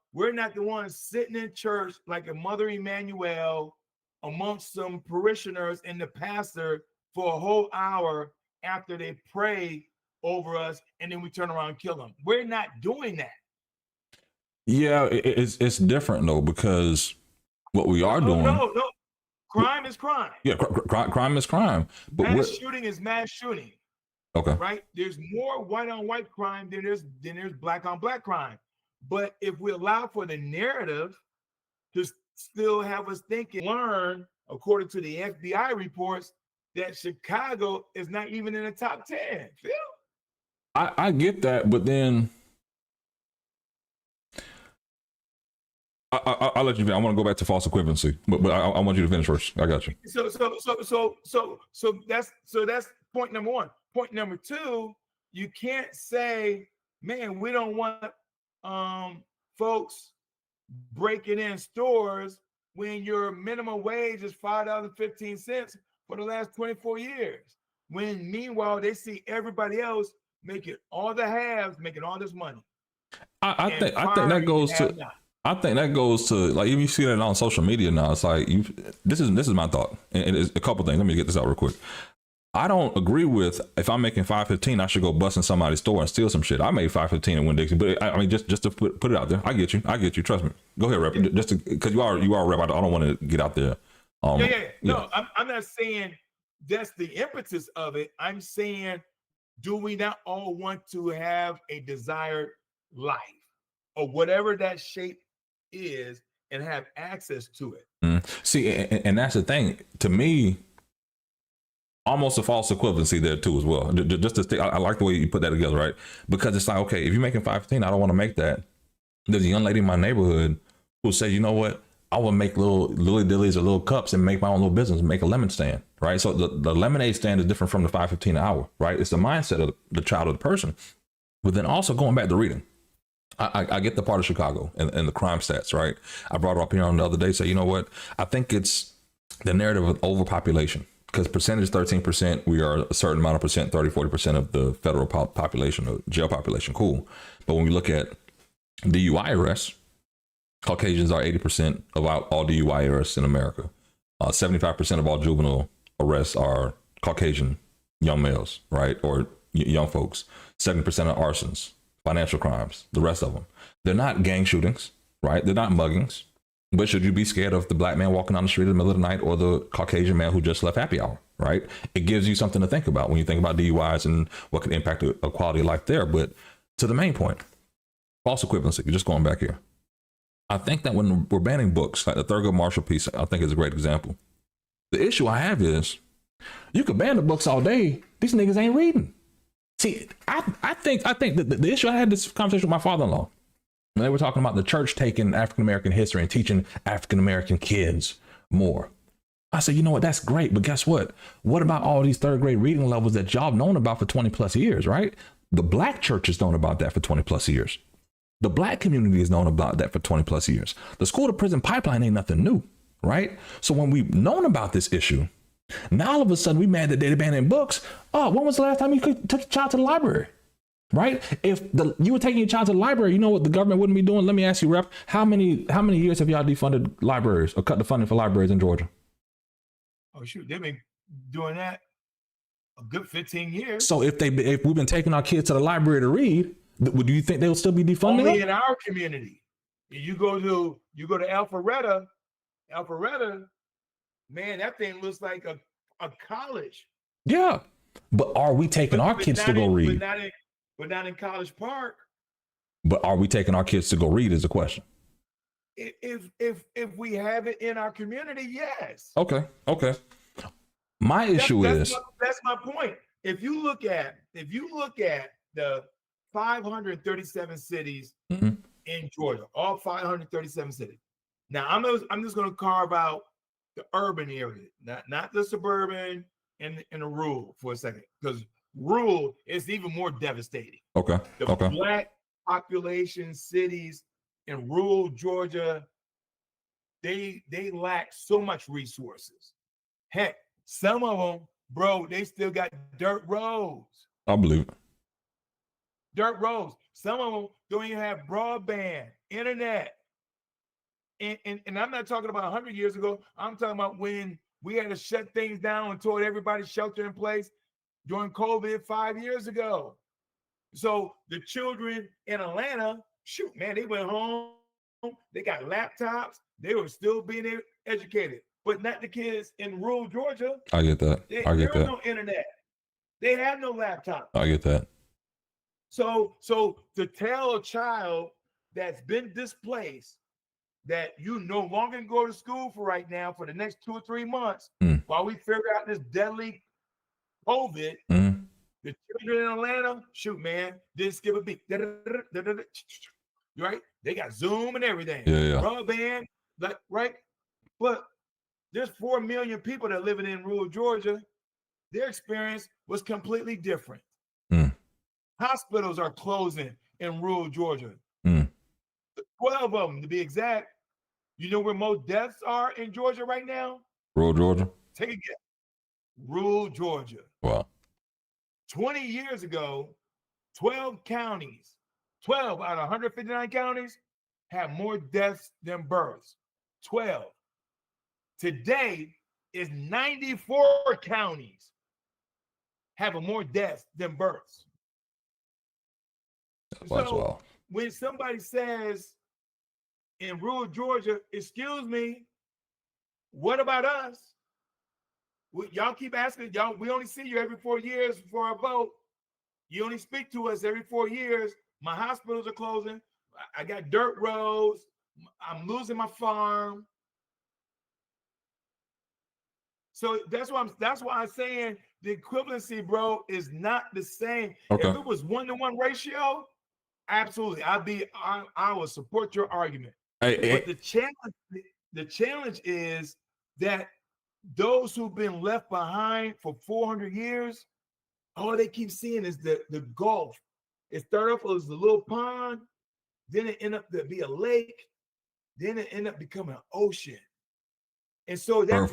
ones sitting in church like a Mother Emmanuel amongst some parishioners and the pastor for a whole hour after they pray over us, and then we turn around and kill them. We're not doing that. Yeah, it's different though, because what we are doing. No. Crime is crime. Yeah, crime is crime. But mass shooting is mass shooting. Okay. Right? There's more white on white crime than there's black on black crime. But if we allow for the narrative to still have us thinking, learn, according to the FBI reports, that Chicago is not even in the top 10. Phil? I get that, but then I'll let you finish. I want to go back to false equivalency, but I want you to finish first. I got you. So that's point number one. Point number two, you can't say, man, we don't want folks breaking in stores when your minimum wage is $5.15 for the last 24 years. When meanwhile they see everybody else making, all the haves making all this money. I think that goes to. I think that goes to, like, if you see that on social media now, it's like, this is my thought, and it's a couple things. Let me get this out real quick. I don't agree with, if I'm making $5.15, I should go bust in somebody's store and steal some shit. I made $5.15 in Winn-Dixie, but I mean, just to put it out there. I get you. Trust me. Go ahead, Rep. Just because you are a rep. I don't want to get out there. No, I'm not saying that's the impetus of it. I'm saying, do we not all want to have a desired life, or whatever that shape is, and have access to it? See, and that's the thing. To me, almost a false equivalency there too as well. Just to I like the way you put that together, right? Because it's like, okay, if you're making $5.15, I don't want to make that. There's a young lady in my neighborhood who said, you know what? I will make little lily dillies or little cups and make my own little business and make a lemon stand, right? So the lemonade stand is different from the $5.15 an hour, right? It's the mindset of the child of the person. But then also going back to reading, I get the part of Chicago and the crime stats, right? I brought it up here on the other day. So, you know what? I think it's the narrative of overpopulation, because percentage 13%, we are a certain amount of percent, 30-40% of the federal population, or jail population. Cool. But when we look at DUI arrests, Caucasians are 80% of all DUI arrests in America. 75% of all juvenile arrests are Caucasian young males, right? Or young folks. 70% of arsons, financial crimes, the rest of them. They're not gang shootings, right? They're not muggings. But should you be scared of the black man walking down the street in the middle of the night, or the Caucasian man who just left happy hour, right? It gives you something to think about when you think about DUIs and what could impact a quality of life there. But to the main point, false equivalency, you're just going back here. I think that when we're banning books, like the Thurgood Marshall piece, I think is a great example. The issue I have is you can ban the books all day. These niggas ain't reading. See, I think the issue, I had this conversation with my father-in-law. When they were talking about the church taking African-American history and teaching African-American kids more. I said, you know what, that's great, but guess what? What about all these third grade reading levels that y'all known about for 20 plus years, right? The black church has known about that for 20 plus years. The black community has known about that for 20 plus years. The school to prison pipeline ain't nothing new, right? So when we've known about this issue, now all of a sudden we mad that they're banning books. Oh, when was the last time you took your child to the library? Right? If you were taking your child to the library, you know what the government wouldn't be doing? Let me ask you, Rep, how many years have y'all defunded libraries or cut the funding for libraries in Georgia? Oh shoot, they've been doing that a good 15 years. So if we've been taking our kids to the library to read, do you think they'll still be defunding? Only in our community. You go to Alpharetta, man, that thing looks like a college. Yeah, but are we taking our kids to go read? But not in College Park. But are we taking our kids to go read is the question. If we have it in our community, yes. Okay. My issue is that's my point. If you look at the 537 cities in Georgia, all 537 cities. Now I'm just going to carve out the urban area, not the suburban and the rural for a second, because rural is even more devastating. Okay. The black population cities in rural Georgia, they lack so much resources. Heck, some of them, bro, they still got dirt roads. I believe it. Dirt roads. Some of them don't even have broadband, internet. And I'm not talking about 100 years ago. I'm talking about when we had to shut things down and told everybody shelter in place during COVID 5 years ago. So the children in Atlanta, shoot, man, they went home. They got laptops. They were still being educated, but not the kids in rural Georgia. I get that. There was no internet. They have no laptop. I get that. So to tell a child that's been displaced that you no longer can go to school for right now for the next 2 or 3 months while we figure out this deadly COVID, the children in Atlanta, shoot, man, didn't skip a beat. Right? They got Zoom and everything. Yeah. Broadband, right? But there's 4 million people that living in rural Georgia. Their experience was completely different. Hospitals are closing in rural Georgia. 12 of them, to be exact. You know where most deaths are in Georgia right now? Rural Georgia? Take a guess. Rural Georgia. Wow. 20 years ago, 12 counties, 12 out of 159 counties have more deaths than births. 12. Today is 94 counties having more deaths than births. So when somebody says in rural Georgia, excuse me, what about us? Y'all keep asking, y'all, we only see you every 4 years for a vote. You only speak to us every 4 years. My hospitals are closing. I got dirt roads. I'm losing my farm. So that's why I'm saying the equivalency, bro, is not the same. Okay. If it was 1-to-1 ratio, absolutely, I would support your argument. But the challenge is that those who've been left behind for 400 years, all they keep seeing is the Gulf. It started off as a little pond, then it ended up to be a lake, then it ended up becoming an ocean. And so that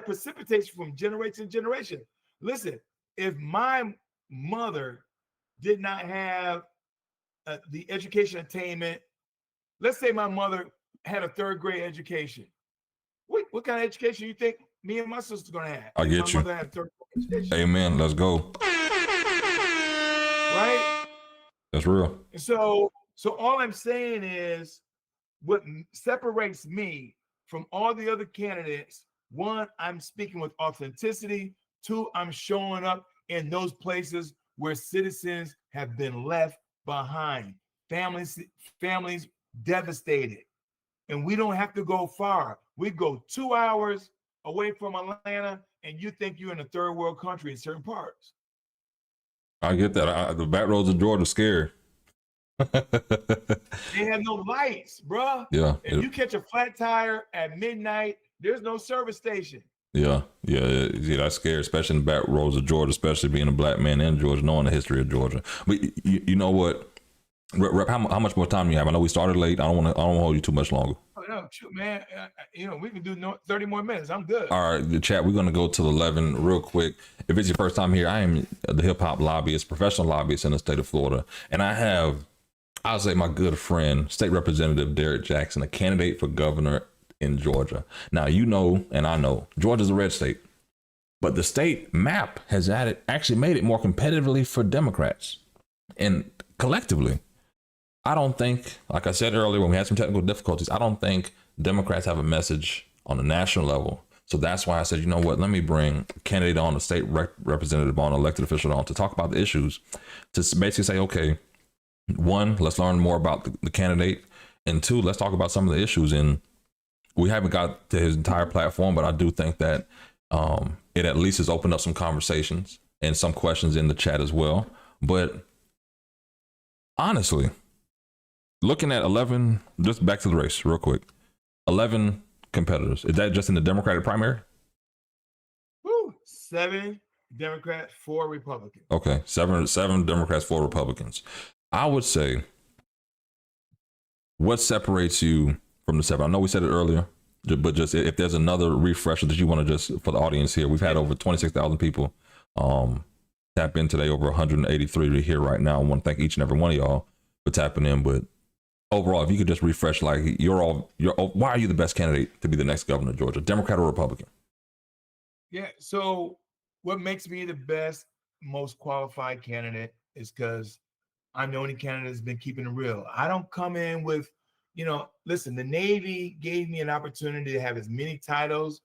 precipitates from generation to generation. Listen, if my mother did not have the education attainment, let's say my mother had a 3rd grade education. What kind of education you think me and my sister's gonna have? I get you. Mother had 3rd grade education. Amen. Let's go. Right? That's real. So all I'm saying is what separates me from all the other candidates, 1, I'm speaking with authenticity. 2, I'm showing up in those places where citizens have been left behind. families devastated. And we don't have to go far. We go 2 hours away from Atlanta, and you think you're in a third world country in certain parts. I get that. The back roads of Georgia scary. They have no lights, bruh. Yeah. If you catch a flat tire at midnight, there's no service station. Yeah, that's scary, especially in the back roads of Georgia, especially being a black man in Georgia, knowing the history of Georgia. But you know what, Rep, how much more time do you have? I know we started late. I don't want to hold you too much longer. Oh, no, shoot, man. We can do 30 more minutes. I'm good. All right, the chat, we're going to go to 11 real quick. If it's your first time here, I am the hip hop lobbyist, professional lobbyist in the state of Florida. And I have, I'll say, my good friend, State Representative Derrick Jackson, a candidate for governor in Georgia. Now, you know, and I know, Georgia's a red state, but the state map has actually made it more competitively for Democrats. And collectively, I don't think, like I said earlier, when we had some technical difficulties, I don't think Democrats have a message on the national level. So that's why I said, you know what, let me bring a candidate on, a state representative on, elected official on, to talk about the issues, to basically say, okay, one, let's learn more about the candidate, and two, let's talk about some of the issues. And we haven't got to his entire platform, but I do think that it at least has opened up some conversations and some questions in the chat as well. But honestly, looking at 11, just back to the race real quick, 11 competitors. Is that just in the Democratic primary? Woo, 7 Democrats, 4 Republicans. Okay, seven Democrats, 4 Republicans. I would say, what separates you from the 7? I know we said it earlier, but just if there's another refresher that you want to just, for the audience here, we've had over 26,000 people tap in today, over 183 to here right now. I want to thank each and every one of y'all for tapping in. But overall, if you could just refresh, like, why are you the best candidate to be the next governor of Georgia, Democrat or Republican? Yeah, so what makes me the best, most qualified candidate is because I'm the only candidate that's been keeping it real. I don't come in with, listen, the Navy gave me an opportunity to have as many titles,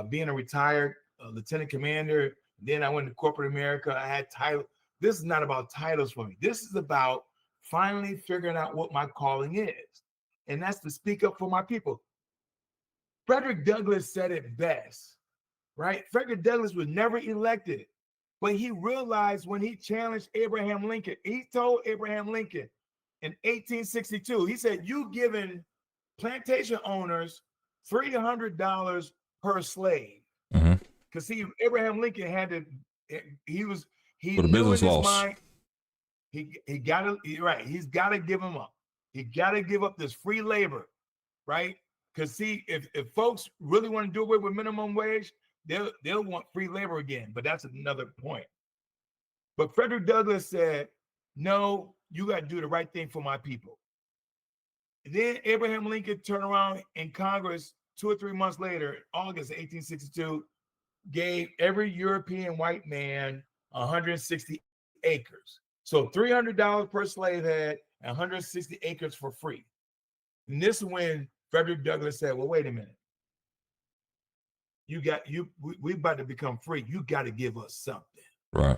being a retired lieutenant commander. Then I went to corporate America. I had title. This is not about titles for me. This is about finally figuring out what my calling is. And that's to speak up for my people. Frederick Douglass said it best, right? Frederick Douglass was never elected, but he realized when he challenged Abraham Lincoln, he told Abraham Lincoln in 1862, he said, you giving plantation owners $300 per slave. Because see, Abraham Lincoln had to, he for the business loss. Mind, he got to, right, he's got to give them up. He got to give up this free labor, right? Because see, if folks really want to do away with minimum wage, they'll want free labor again, but that's another point. But Frederick Douglass said, no, you got to do the right thing for my people. And then Abraham Lincoln turned around in Congress 2 or 3 months later, August 1862, gave every European white man 160 acres. So $300 per slave head and 160 acres for free. And this is when Frederick Douglass said, well, wait a minute. We about to become free. You got to give us something. Right.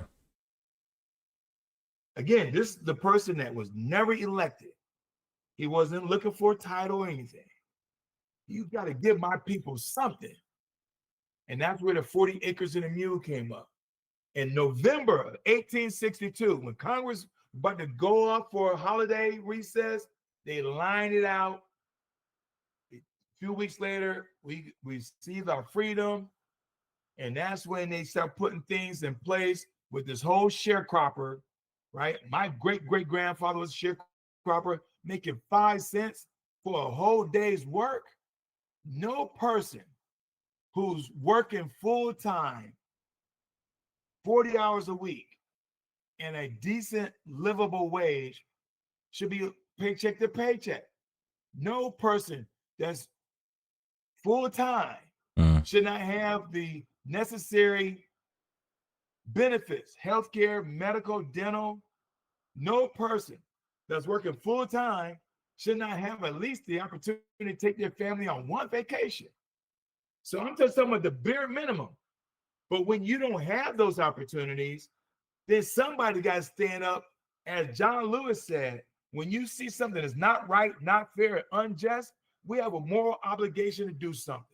Again, this is the person that was never elected. He wasn't looking for a title or anything. You got to give my people something. And that's where the 40 acres and a mule came up. In November of 1862, when Congress was about to go off for a holiday recess, they lined it out. A few weeks later, we received our freedom. And that's when they start putting things in place with this whole sharecropper, right? My great-great-grandfather was a sharecropper, making 5 cents for a whole day's work. No person who's working full-time, 40 hours a week, and a decent livable wage should be paycheck to paycheck. No person that's full-time should not have the necessary benefits, healthcare, medical, dental. No person that's working full-time should not have at least the opportunity to take their family on one vacation. So I'm just talking about the bare minimum. But when you don't have those opportunities, then somebody got to stand up, as John Lewis said, When you see something that's not right, not fair, unjust, we have a moral obligation to do something.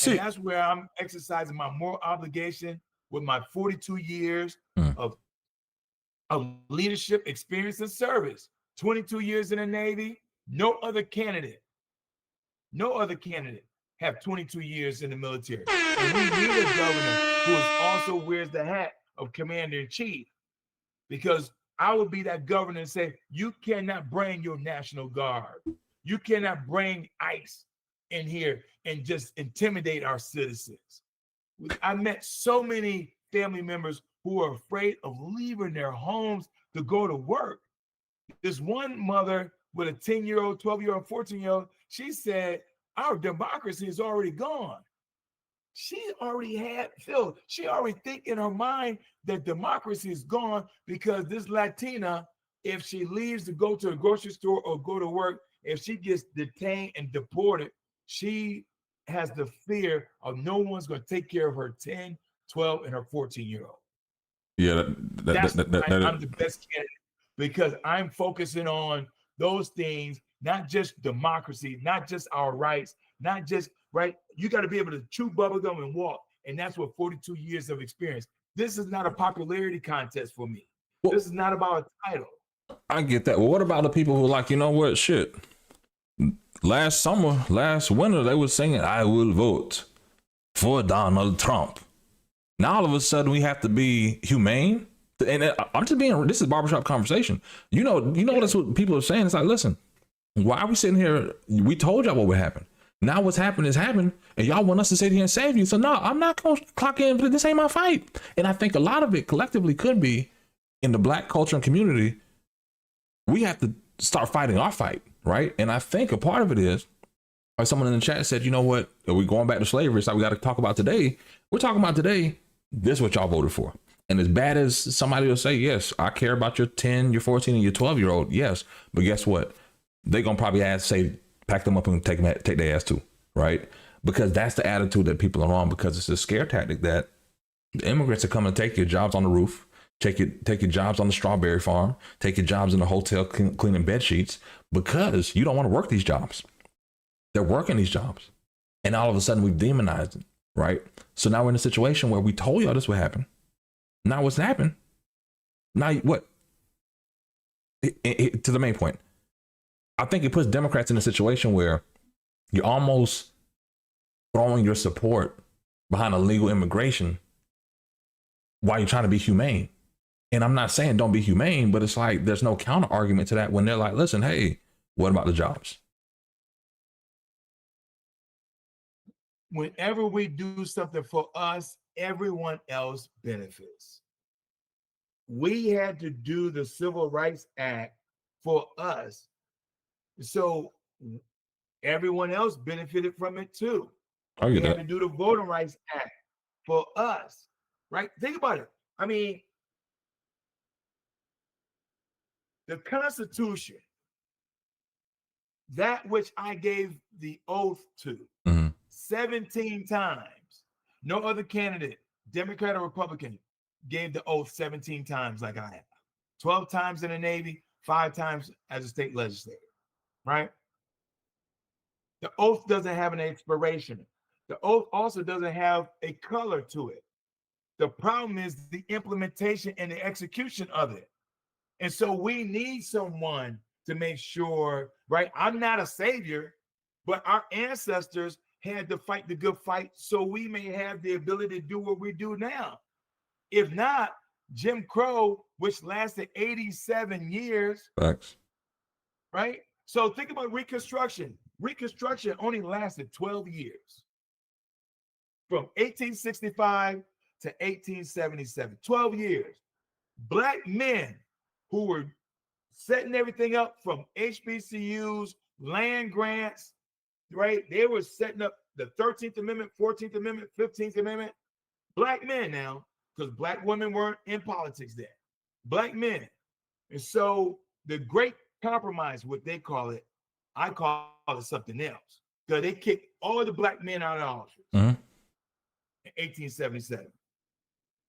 And that's where I'm exercising my moral obligation with my 42 years of leadership experience and service. 22 years in the Navy. No other candidate have 22 years in the military. And we need a governor who is also wears the hat of commander-in-chief, because I will be that governor and say, you cannot bring your National Guard. You cannot bring ICE in here and just intimidate our citizens. I met so many family members who are afraid of leaving their homes to go to work. This one mother with a 10-year-old, 12-year-old, 14-year-old, she said, our democracy is already gone. She already think in her mind that democracy is gone because this Latina, if she leaves to go to the grocery store or go to work, if she gets detained and deported, she has the fear of no one's going to take care of her 10, 12, and her 14-year-old. Yeah, I'm the best candidate because I'm focusing on those things, not just democracy, not just our rights, not just, right? You got to be able to chew bubblegum and walk. And that's what 42 years of experience. This is not a popularity contest for me. Well, this is not about a title. I get that. Well, what about the people who are like, you know what, shit? Last winter, they were singing, I will vote for Donald Trump. Now all of a sudden we have to be humane. And I'm just being, this is barbershop conversation. You know, that's what people are saying. It's like, listen, why are we sitting here? We told y'all what would happen. Now what's happened is happened, and y'all want us to sit here and save you. So no, I'm not going to clock in, but this ain't my fight. And I think a lot of it collectively could be in the Black culture and community. We have to start fighting our fight, right? And I think a part of it is, like someone in the chat said, you know what, are we going back to slavery? It's like we got to talk about today. We're talking about today. This is what y'all voted for. And as bad as somebody will say, yes, I care about your 10, your 14, and your 12-year-old, yes. But guess what? They're going to probably say, pack them up and take their ass too, right? Because that's the attitude that people are on, because it's a scare tactic that the immigrants are coming to take your jobs on the roof, take your jobs on the strawberry farm, take your jobs in the hotel cleaning bed sheets, because you don't want to work these jobs. They're working these jobs. And all of a sudden we've demonized it, right? So now we're in a situation where we told y'all this would happen. Now what's happened? Now what? To the main point, I think it puts Democrats in a situation where you're almost throwing your support behind illegal immigration while you're trying to be humane. And I'm not saying don't be humane, but it's like there's no counter argument to that when they're like, listen, hey, what about the jobs? Whenever we do something for us, everyone else benefits. We had to do the Civil Rights Act for us, so everyone else benefited from it too. We had to do the Voting Rights Act for us, right? Think about it. I mean, the Constitution, that which I gave the oath to 17 times. No other candidate, Democrat or Republican, gave the oath 17 times like I have. 12 times in the Navy, 5 times as a state legislator, right? The oath doesn't have an expiration. The oath also doesn't have a color to it. The problem is the implementation and the execution of it. And so we need someone to make sure, right? I'm not a savior, but our ancestors had to fight the good fight so we may have the ability to do what we do now. If not, Jim Crow, which lasted 87 years, Facts. Right? So think about Reconstruction. Reconstruction only lasted 12 years. From 1865 to 1877, 12 years. Black men who were setting everything up from HBCUs, land grants, right? They were setting up the 13th Amendment, 14th Amendment, 15th Amendment. Black men now, because Black women weren't in politics then. Black men. And so the Great Compromise, what they call it, I call it something else. Because they kicked all the Black men out of office in 1877,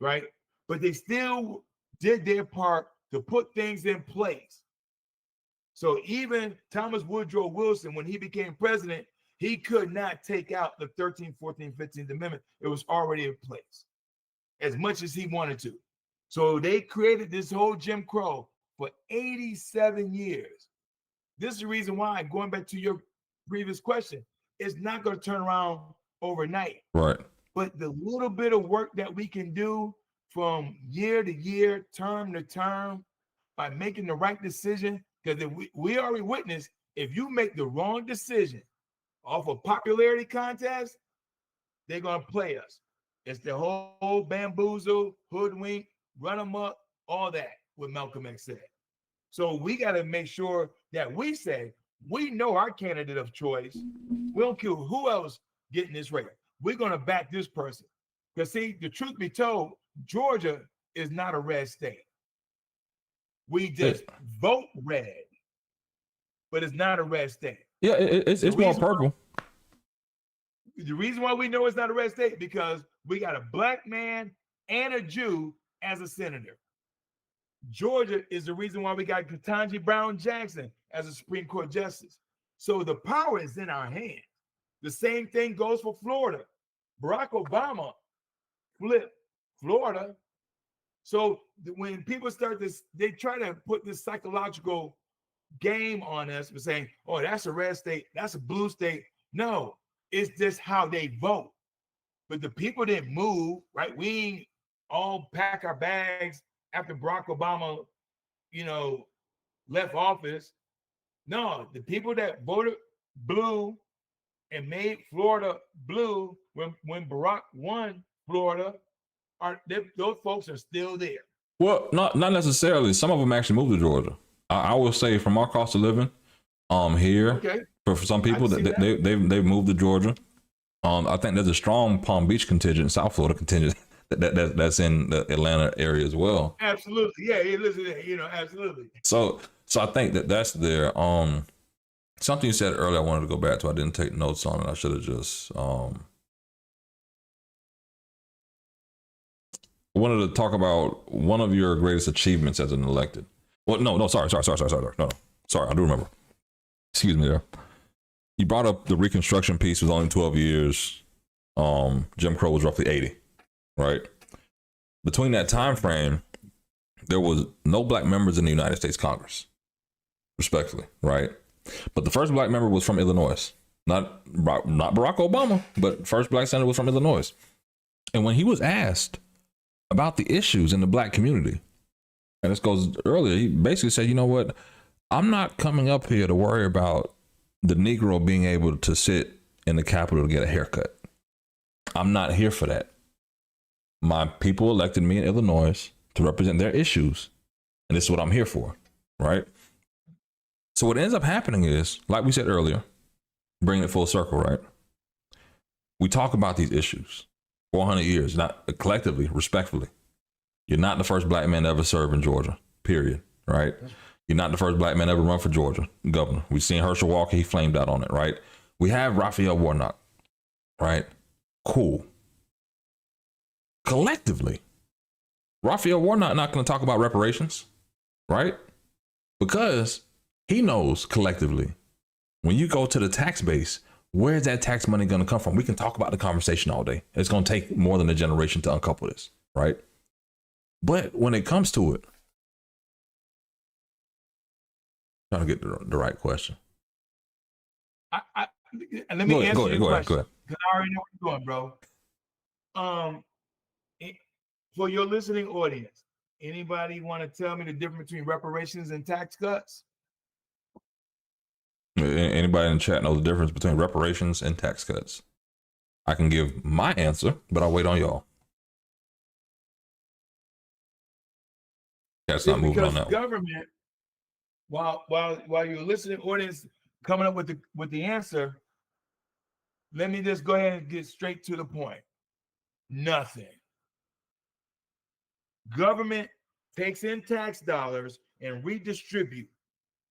right? But they still did their part to put things in place So even Thomas Woodrow Wilson, when he became president, he could not take out the 13th, 14th, 15th Amendment. It was already in place as much as he wanted to. So they created this whole Jim Crow for 87 years. This is the reason why, going back to your previous question, it's not going to turn around overnight. Right. But the little bit of work that we can do from year to year, term to term, by making the right decision, because we already witnessed, if you make the wrong decision off a popularity contest, they're going to play us. It's the whole bamboozle, hoodwink, run them up, all that, what Malcolm X said. So we got to make sure that we say, we know our candidate of choice. We don't care who else getting this race. We're going to back this person. Because see, the truth be told, Georgia is not a red state. We just vote red, but it's not a red state. Yeah, it's more purple. The reason why we know it's not a red state, because we got a black man and a Jew as a senator. Georgia is the reason why we got Ketanji Brown Jackson as a Supreme Court justice. So the power is in our hands. The same thing goes for Florida. Barack Obama flipped Florida. So when people start this, they try to put this psychological game on us for saying, oh, that's a red state, that's a blue state. No, it's just how they vote. But the people didn't move, right? We ain't all pack our bags after Barack Obama, left office. No, the people that voted blue and made Florida blue when Barack won Florida, those folks are still there. Well, not necessarily. Some of them actually moved to Georgia. I will say from our cost of living, here, okay, for some people they've moved to Georgia. I think there's a strong Palm Beach contingent, South Florida contingent that's in the Atlanta area as well. Absolutely, yeah. Listen, absolutely. So I think that's there. Something you said earlier, I wanted to go back to. I didn't take notes on it. I should have just. I wanted to talk about one of your greatest achievements as an elected. Well, no, sorry. No, sorry, I do remember. Excuse me there. You brought up the Reconstruction piece was only 12 years. Jim Crow was roughly 80, right? Between that time frame, there was no black members in the United States Congress, respectfully, right? But the first black member was from Illinois. Not Barack Obama, but first black senator was from Illinois. And when he was asked about the issues in the black community, and this goes earlier, he basically said, you know what? I'm not coming up here to worry about the Negro being able to sit in the Capitol to get a haircut. I'm not here for that. My people elected me in Illinois to represent their issues. And this is what I'm here for, right? So what ends up happening is, like we said earlier, bringing it full circle, right? We talk about these issues 400 years, not collectively, respectfully. You're not the first black man to ever serve in Georgia, period, right? You're not the first black man ever run for Georgia governor. We've seen Herschel Walker, he flamed out on it, right? We have Raphael Warnock, right? Cool. Collectively, Raphael Warnock not going to talk about reparations, right? Because he knows collectively, when you go to the tax base, where's that tax money going to come from? We can talk about the conversation all day. It's going to take more than a generation to uncouple this, right? But when it comes to it, trying to get the right question. Let me answer your question. Go ahead. Because I already know where you're going, bro. For your listening audience, anybody want to tell me the difference between reparations and tax cuts? Anybody in the chat know the difference between reparations and tax cuts? I can give my answer, but I'll wait on y'all. That's not moving on that government, while your listening audience coming up with the answer, let me just go ahead and get straight to the point. Nothing. Government takes in tax dollars and redistribute.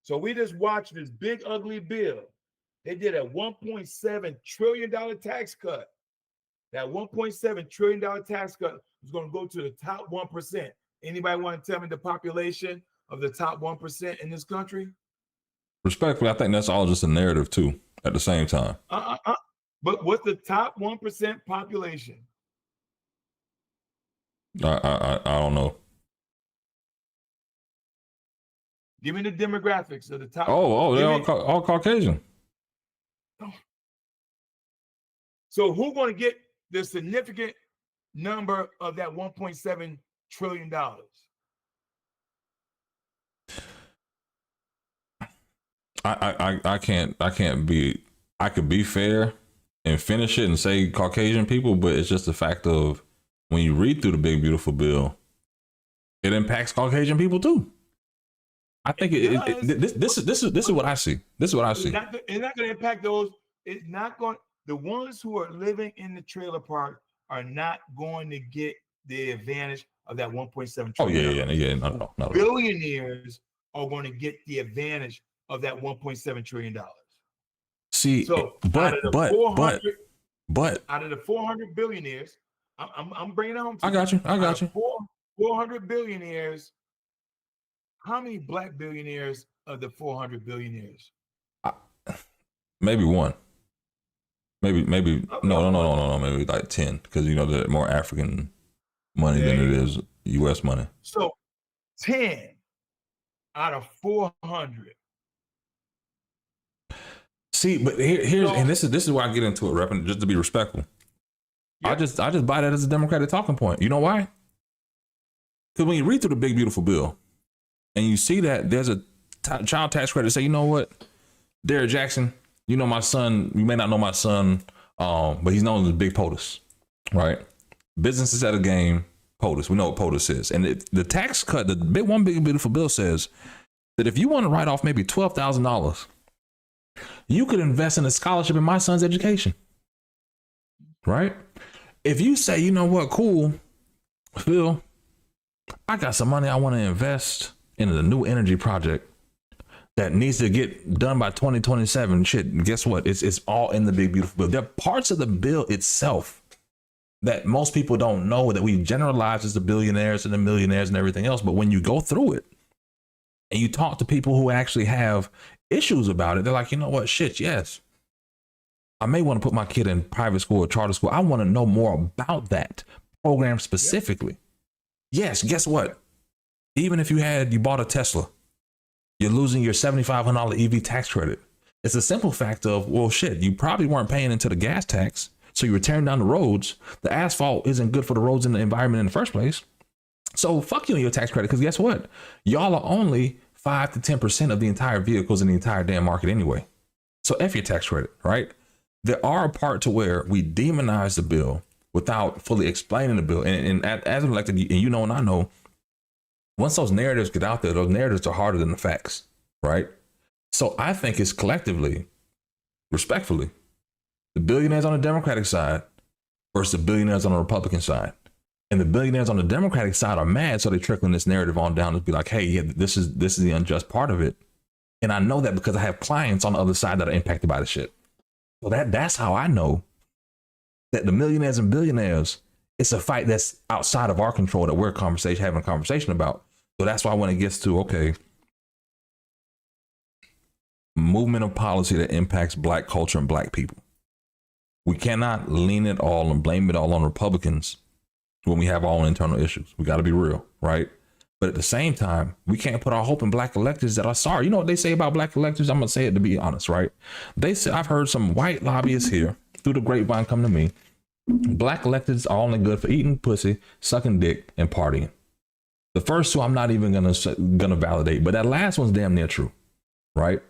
So we just watched this big ugly bill. They did a $1.7 trillion tax cut. That $1.7 trillion tax cut is going to go to the top 1%. Anybody want to tell me the population of the top 1% in this country? Respectfully, I think that's all just a narrative too. At the same time, But what's the top 1% population? I don't know. Give me the demographics of the top. They're all Caucasian. So who's going to get the significant number of that $1.7 trillion? I can't be. I could be fair and finish it and say Caucasian people, but it's just the fact of when you read through the big beautiful bill, it impacts Caucasian people too. I think this is what I see. This is what I see. It's not going to impact those. It's not going. The ones who are living in the trailer park are not going to get the advantage of that 1.7 trillion. Yeah. No. Billionaires are going to get the advantage of that 1.7 trillion dollars. See, so but out of the 400 billionaires, I'm bringing it home. I got you. 400 billionaires. How many black billionaires of the 400 billionaires? Maybe one. Maybe no. Maybe like 10, because they're more African money than it is U.S. money. So 10 out of 400. See, but here's and this is why I get into it, repping, just to be respectful. Yeah. I just buy that as a Democratic talking point. You know why? Because when you read through the big beautiful bill, and you see that there's a child tax credit, say, you know what, Derrick Jackson, my son, you may not know my son, but he's known as Big POTUS, right? Business is at a game, POTUS. We know what POTUS is. And the tax cut, the big beautiful bill says that if you want to write off maybe $12,000, you could invest in a scholarship in my son's education, right? If you say, you know what, cool, Phil, I got some money I want to invest in a new energy project that needs to get done by 2027. Shit, guess what? It's all in the big beautiful bill. There are parts of the bill itself that most people don't know, that we generalize as the billionaires and the millionaires and everything else. But when you go through it and you talk to people who actually have issues about it, they're like, you know what? Shit, yes. I may want to put my kid in private school or charter school. I want to know more about that program specifically. Yep. Yes, guess what? Even if you bought a Tesla, you're losing your $7,500 EV tax credit. It's a simple fact of, well, shit, you probably weren't paying into the gas tax, so you were tearing down the roads. The asphalt isn't good for the roads and the environment in the first place. So fuck you and your tax credit, because guess what? Y'all are only 5 to 10% of the entire vehicles in the entire damn market anyway. So F your tax credit, right? There are a part to where we demonize the bill without fully explaining the bill. And as an elected, and and I know, once those narratives get out there, those narratives are harder than the facts, right? So I think it's collectively, respectfully, the billionaires on the Democratic side versus the billionaires on the Republican side. And the billionaires on the Democratic side are mad, so they're trickling this narrative on down to be like, hey, yeah, this is the unjust part of it. And I know that because I have clients on the other side that are impacted by the shit. So that's how I know that the millionaires and billionaires, it's a fight that's outside of our control that we're having a conversation about. So that's why when it gets to, okay, movement of policy that impacts black culture and black people, we cannot lean it all and blame it all on Republicans when we have our own internal issues. We got to be real, right? But at the same time, we can't put our hope in black electors that are sorry. You know what they say about black electors? I'm going to say it to be honest, right? They say, I've heard some white lobbyists here through the grapevine come to me. Black electors are only good for eating pussy, sucking dick, and partying. The first two I'm not even gonna validate, but that last one's damn near true, right?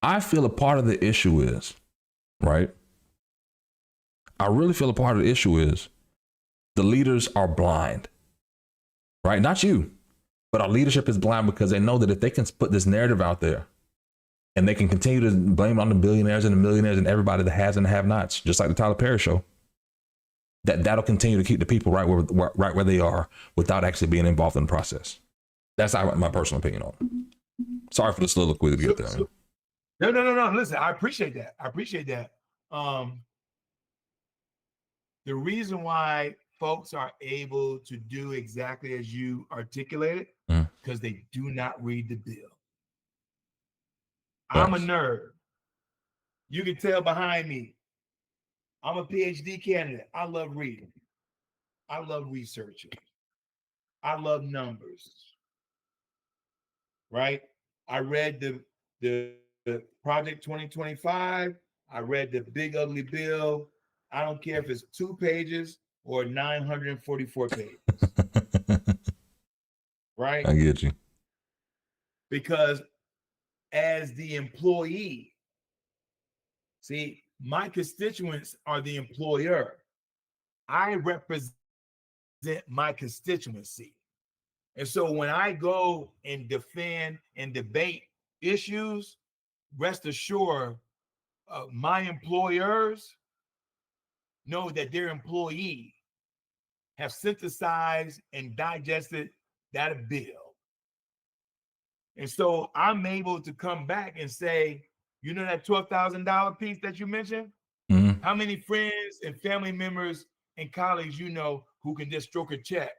I feel a part of the issue is, right? I really feel a part of the issue is the leaders are blind, right? Not you, but our leadership is blind because they know that if they can put this narrative out there and they can continue to blame it on the billionaires and the millionaires and everybody that has and have-nots, just like the Tyler Perry show, that'll continue to keep the people right where they are without actually being involved in the process. That's my personal opinion on it. Sorry for the soliloquy to get there. No. Listen, I appreciate that. The reason why folks are able to do exactly as you articulated, because they do not read the bill. I'm a nerd. You can tell behind me. I'm a PhD candidate. I love reading. I love researching. I love numbers. Right? I read the Project 2025. I read the Big Ugly Bill. I don't care if it's 2 pages or 944 pages. Right? I get you. Because as the employee, see, my constituents are the employer. I represent my constituency. And so when I go and defend and debate issues, rest assured, my employers know that their employee have synthesized and digested that bill. And so I'm able to come back and say, you know that $12,000 piece that you mentioned? Mm-hmm. How many friends and family members and colleagues you know who can just stroke a check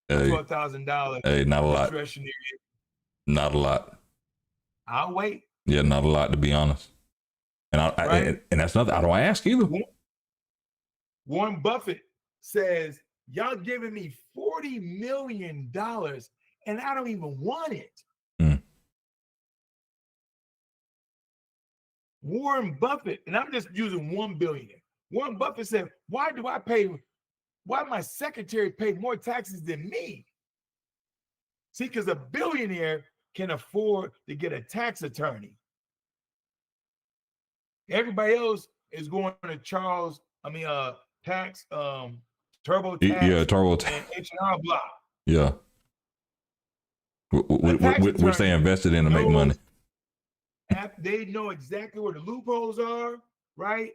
for $12,000? Hey, not a lot. Not a lot. I'll wait. Yeah, not a lot, to be honest. And and that's nothing I don't ask either. Warren Buffett says, y'all giving me $40 million and I don't even want it. Warren Buffett, and I'm just using 1 billion. Warren Buffett said, why my secretary pay more taxes than me? See, because a billionaire can afford to get a tax attorney. Everybody else is going to tax, TurboTax. Yeah, TurboTax. And H&R Block. Yeah. Which they invested in to make money. They know exactly where the loopholes are, right?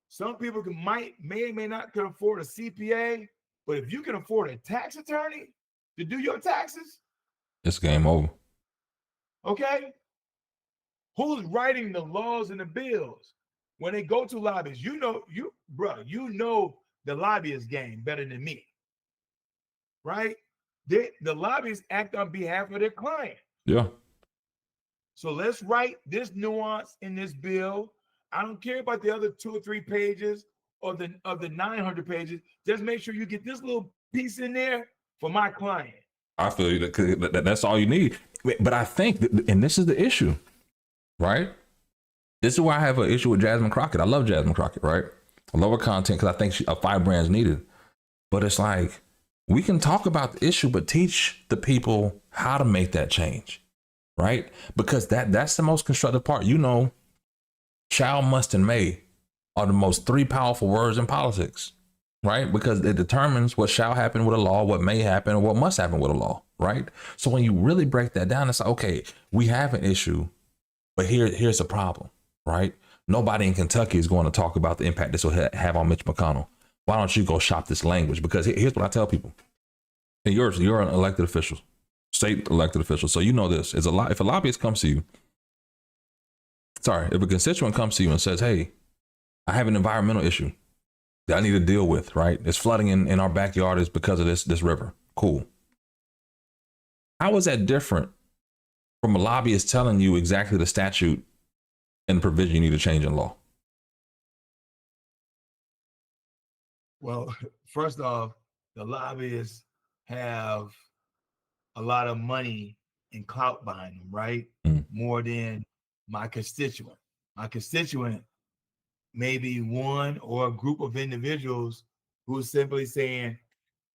Some people may or may not can afford a CPA, but if you can afford a tax attorney to do your taxes, it's game over. Okay? Who's writing the laws and the bills? When they go to lobbyists, you know the lobbyist game better than me, right? The lobbyists act on behalf of their client. Yeah. So let's write this nuance in this bill. I don't care about the other 2 or 3 pages of the 900 pages. Just make sure you get this little piece in there for my client. I feel you. That's all you need. But I think, and this is the issue, right? This is why I have an issue with Jasmine Crockett. I love Jasmine Crockett, right? I love her content because I think a firebrand's needed. But it's like, we can talk about the issue, but teach the people how to make that change. Right? Because that's the most constructive part. You know, shall, must, and may are the most 3 powerful words in politics, right? Because it determines what shall happen with a law, what may happen, or what must happen with a law, right? So when you really break that down, it's like, okay, we have an issue, but here's a problem, right? Nobody in Kentucky is going to talk about the impact this will have on Mitch McConnell. Why don't you go shop this language? Because here's what I tell people. And you're an elected official. State elected officials. So you know this is a lot. If a lobbyist comes to you, if a constituent comes to you and says, hey, I have an environmental issue that I need to deal with, right? It's flooding in our backyard is because of this river. Cool. How is that different from a lobbyist telling you exactly the statute and the provision you need to change in law? Well, first off, the lobbyists have a lot of money and clout behind them, right? More than my constituent. My constituent may be one or a group of individuals who are simply saying,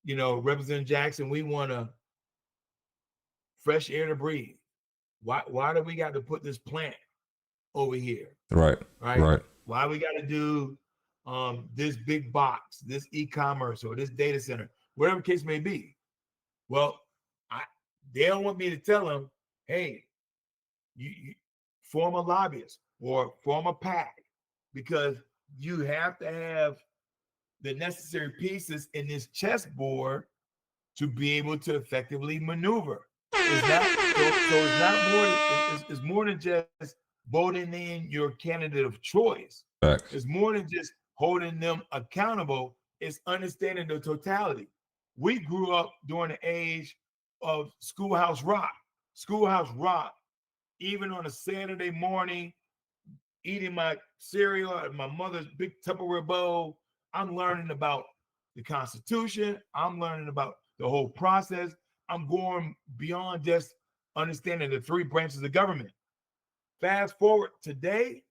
you know, Representative Jackson, we want a fresh air to breathe. Why do we got to put this plant over here? Right. Why we got to do this big box, this e-commerce or this data center, whatever the case may be? Well, they don't want me to tell them, hey, you form a lobbyist or form a PAC, because you have to have the necessary pieces in this chessboard to be able to effectively maneuver. It's more than just voting in your candidate of choice. Facts. It's more than just holding them accountable. It's understanding the totality. We grew up during the age of Schoolhouse Rock. Schoolhouse Rock, even on a Saturday morning eating my cereal out of my mother's big Tupperware bowl. I'm learning about the Constitution. I'm learning about the whole process. I'm going beyond just understanding the three branches of government. Fast forward today,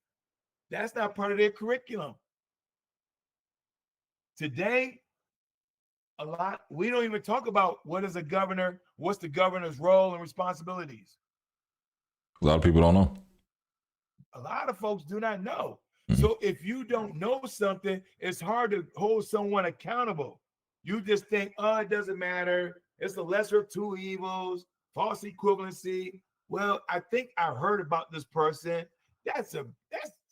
that's not part of their curriculum. Today, we don't even talk about what is a governor, what's the governor's role and responsibilities. A lot of people don't know. A lot of folks do not know. Mm-hmm. So if you don't know something, it's hard to hold someone accountable. You just think, oh, it doesn't matter. It's the lesser of two evils, false equivalency. Well, I think I heard about this person.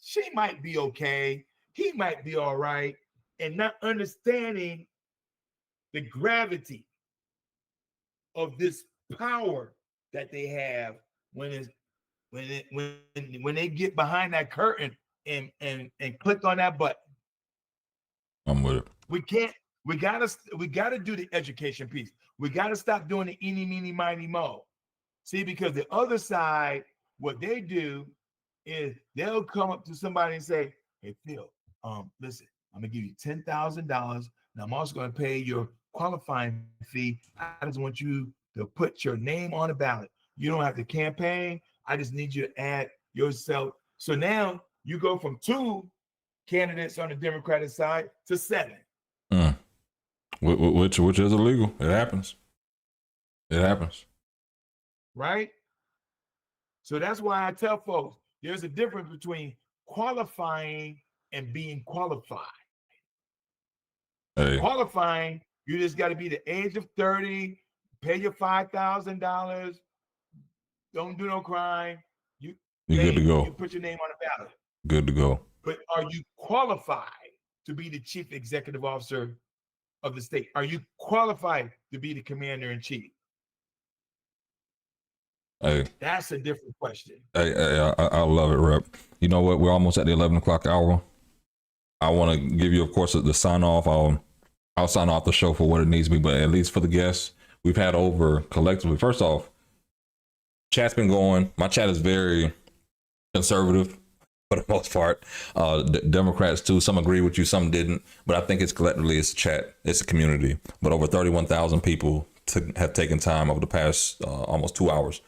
She might be okay. He might be all right. And not understanding the gravity of this power that they have when they get behind that curtain and click on that button. I'm with it. We gotta do the education piece. We gotta stop doing the eeny, meeny, miny, mo. See, because the other side, what they do is they'll come up to somebody and say, hey, Phil, listen, I'm gonna give you $10,000. And I'm also gonna pay your qualifying fee. I just want you to put your name on the ballot. You don't have to campaign. I just need you to add yourself. So now you go from 2 candidates on the Democratic side to 7. Which is illegal. It happens. Right? So that's why I tell folks there's a difference between qualifying and being qualified. Hey. Qualifying, you just got to be the age of 30, pay your $5,000, don't do no crime. You're good to go. You put your name on the ballot. Good to go. But are you qualified to be the chief executive officer of the state? Are you qualified to be the commander in chief? Hey, that's a different question. Hey, I love it, Rep. You know what? We're almost at the 11 o'clock hour. I want to give you, of course, the sign off. I'll sign off the show for what it needs to be, but at least for the guests, we've had over collectively. First off, chat's been going. My chat is very conservative for the most part. Democrats too. Some agree with you, some didn't. But I think it's collectively, it's a chat, it's a community. But over 31,000 people have taken time over the past almost 2 hours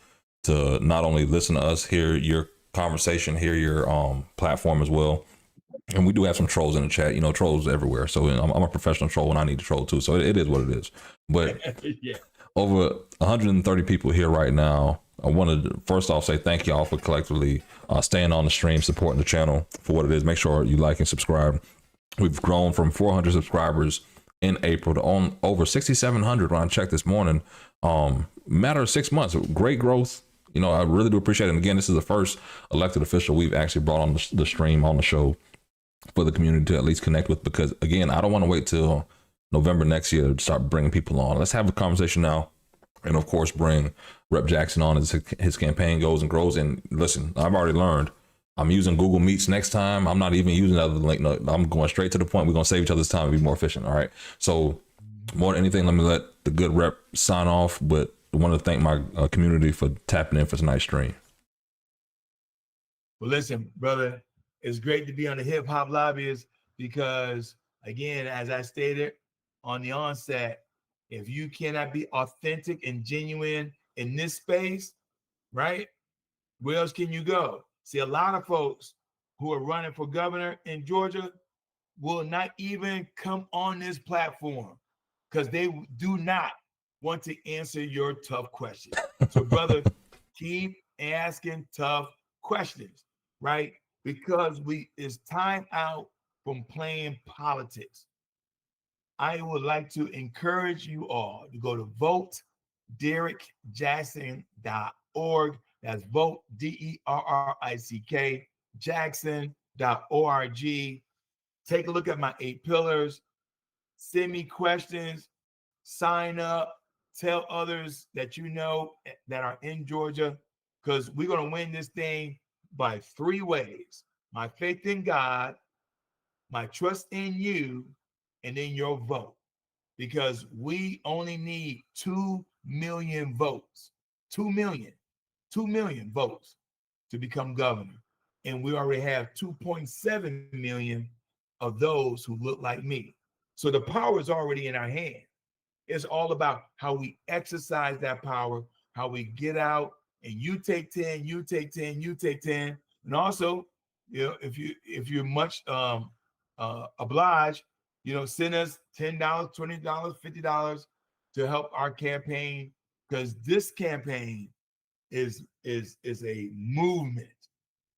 to not only listen to us, hear your conversation, hear your platform as well. And we do have some trolls in the chat, trolls everywhere. So I'm a professional troll and I need to troll too. So it is what it is. But yeah. Over 130 people here right now. I wanted to first off say thank y'all for collectively staying on the stream, supporting the channel for what it is. Make sure you like and subscribe. We've grown from 400 subscribers in April to over 6,700 when I checked this morning. Matter of 6 months, great growth. I really do appreciate it. And again, this is the first elected official we've actually brought on the stream, on the show, for the community to at least connect with, because again, I don't want to wait till November next year to start bringing people on. Let's have a conversation now, and of course bring Rep Jackson on as his campaign goes and grows. And listen, I've already learned I'm using Google Meets next time. I'm not even using other link. No, I'm going straight to the point. We're going to save each other's time and be more efficient. All right. So more than anything, let me let the good rep sign off, but I want to thank my community for tapping in for tonight's stream. Well, listen, brother, it's great to be on the Hip Hop Lobbyist because, again, as I stated on the onset, if you cannot be authentic and genuine in this space, right, where else can you go? See, a lot of folks who are running for governor in Georgia will not even come on this platform because they do not want to answer your tough questions. So, brother, keep asking tough questions, right? Because it's time out from playing politics. I would like to encourage you all to go to voteDerrickJackson.org. That's vote, DERRICK, Jackson.org. Take a look at my 8 pillars. Send me questions. Sign up. Tell others that you know that are in Georgia, because we're going to win this thing by 3 ways: my faith in God, my trust in you, and then your vote. Because we only need 2 million votes. 2 million votes to become governor. and we already have 2.7 million of those who look like me. So the power is already in our hand. It's all about how we exercise that power, how we get out, and you take 10, you take 10, you take 10. And also, you know, if you're much obliged, you know, send us $10, $20, $50 to help our campaign, because this campaign is a movement.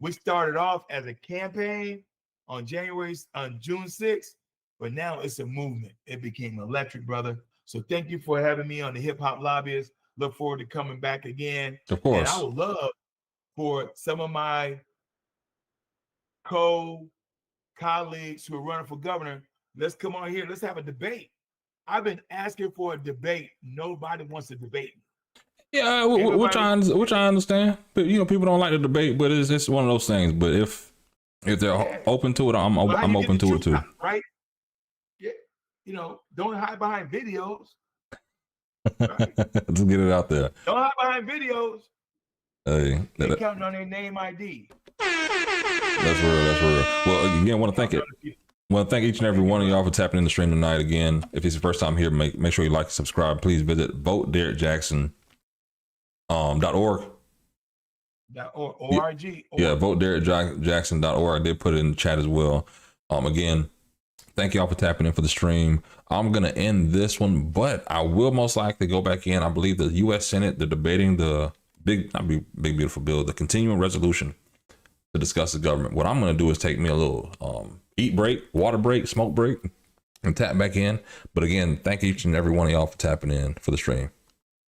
We started off as a campaign on June 6th, but now it's a movement. It became electric, brother. So thank you for having me on the Hip Hop Lobbyist. Look forward to coming back again. Of And I course. would love for some of my colleagues who are running for governor, let's come on here. Let's have a debate. I've been asking for a debate. Nobody wants to debate me. Yeah, which I understand. But you know, people don't like the debate, but it's one of those things. But if they're open to it, I'm open to it too. Right? Yeah. You know, don't hide behind videos. Right? Let's get it out there. Don't hide behind videos. Hey, they're counting on their name ID. That's real. That's real. Well, again, want to thank each and every one of y'all for tapping in the stream tonight. Again, if it's your first time here, make sure you like and subscribe. Please visit voteDerrickJackson.org. .org. Yeah, voteDerrickJackson.org. I did put it in the chat as well. Again, thank y'all for tapping in for the stream. I'm gonna end this one, but I will most likely go back in. I believe the U.S. Senate, they're debating the big beautiful bill, the continuing resolution to discuss the government. What I'm gonna do is take me a little eat break, water break, smoke break, and tap back in. But again, thank each and every one of y'all for tapping in for the stream.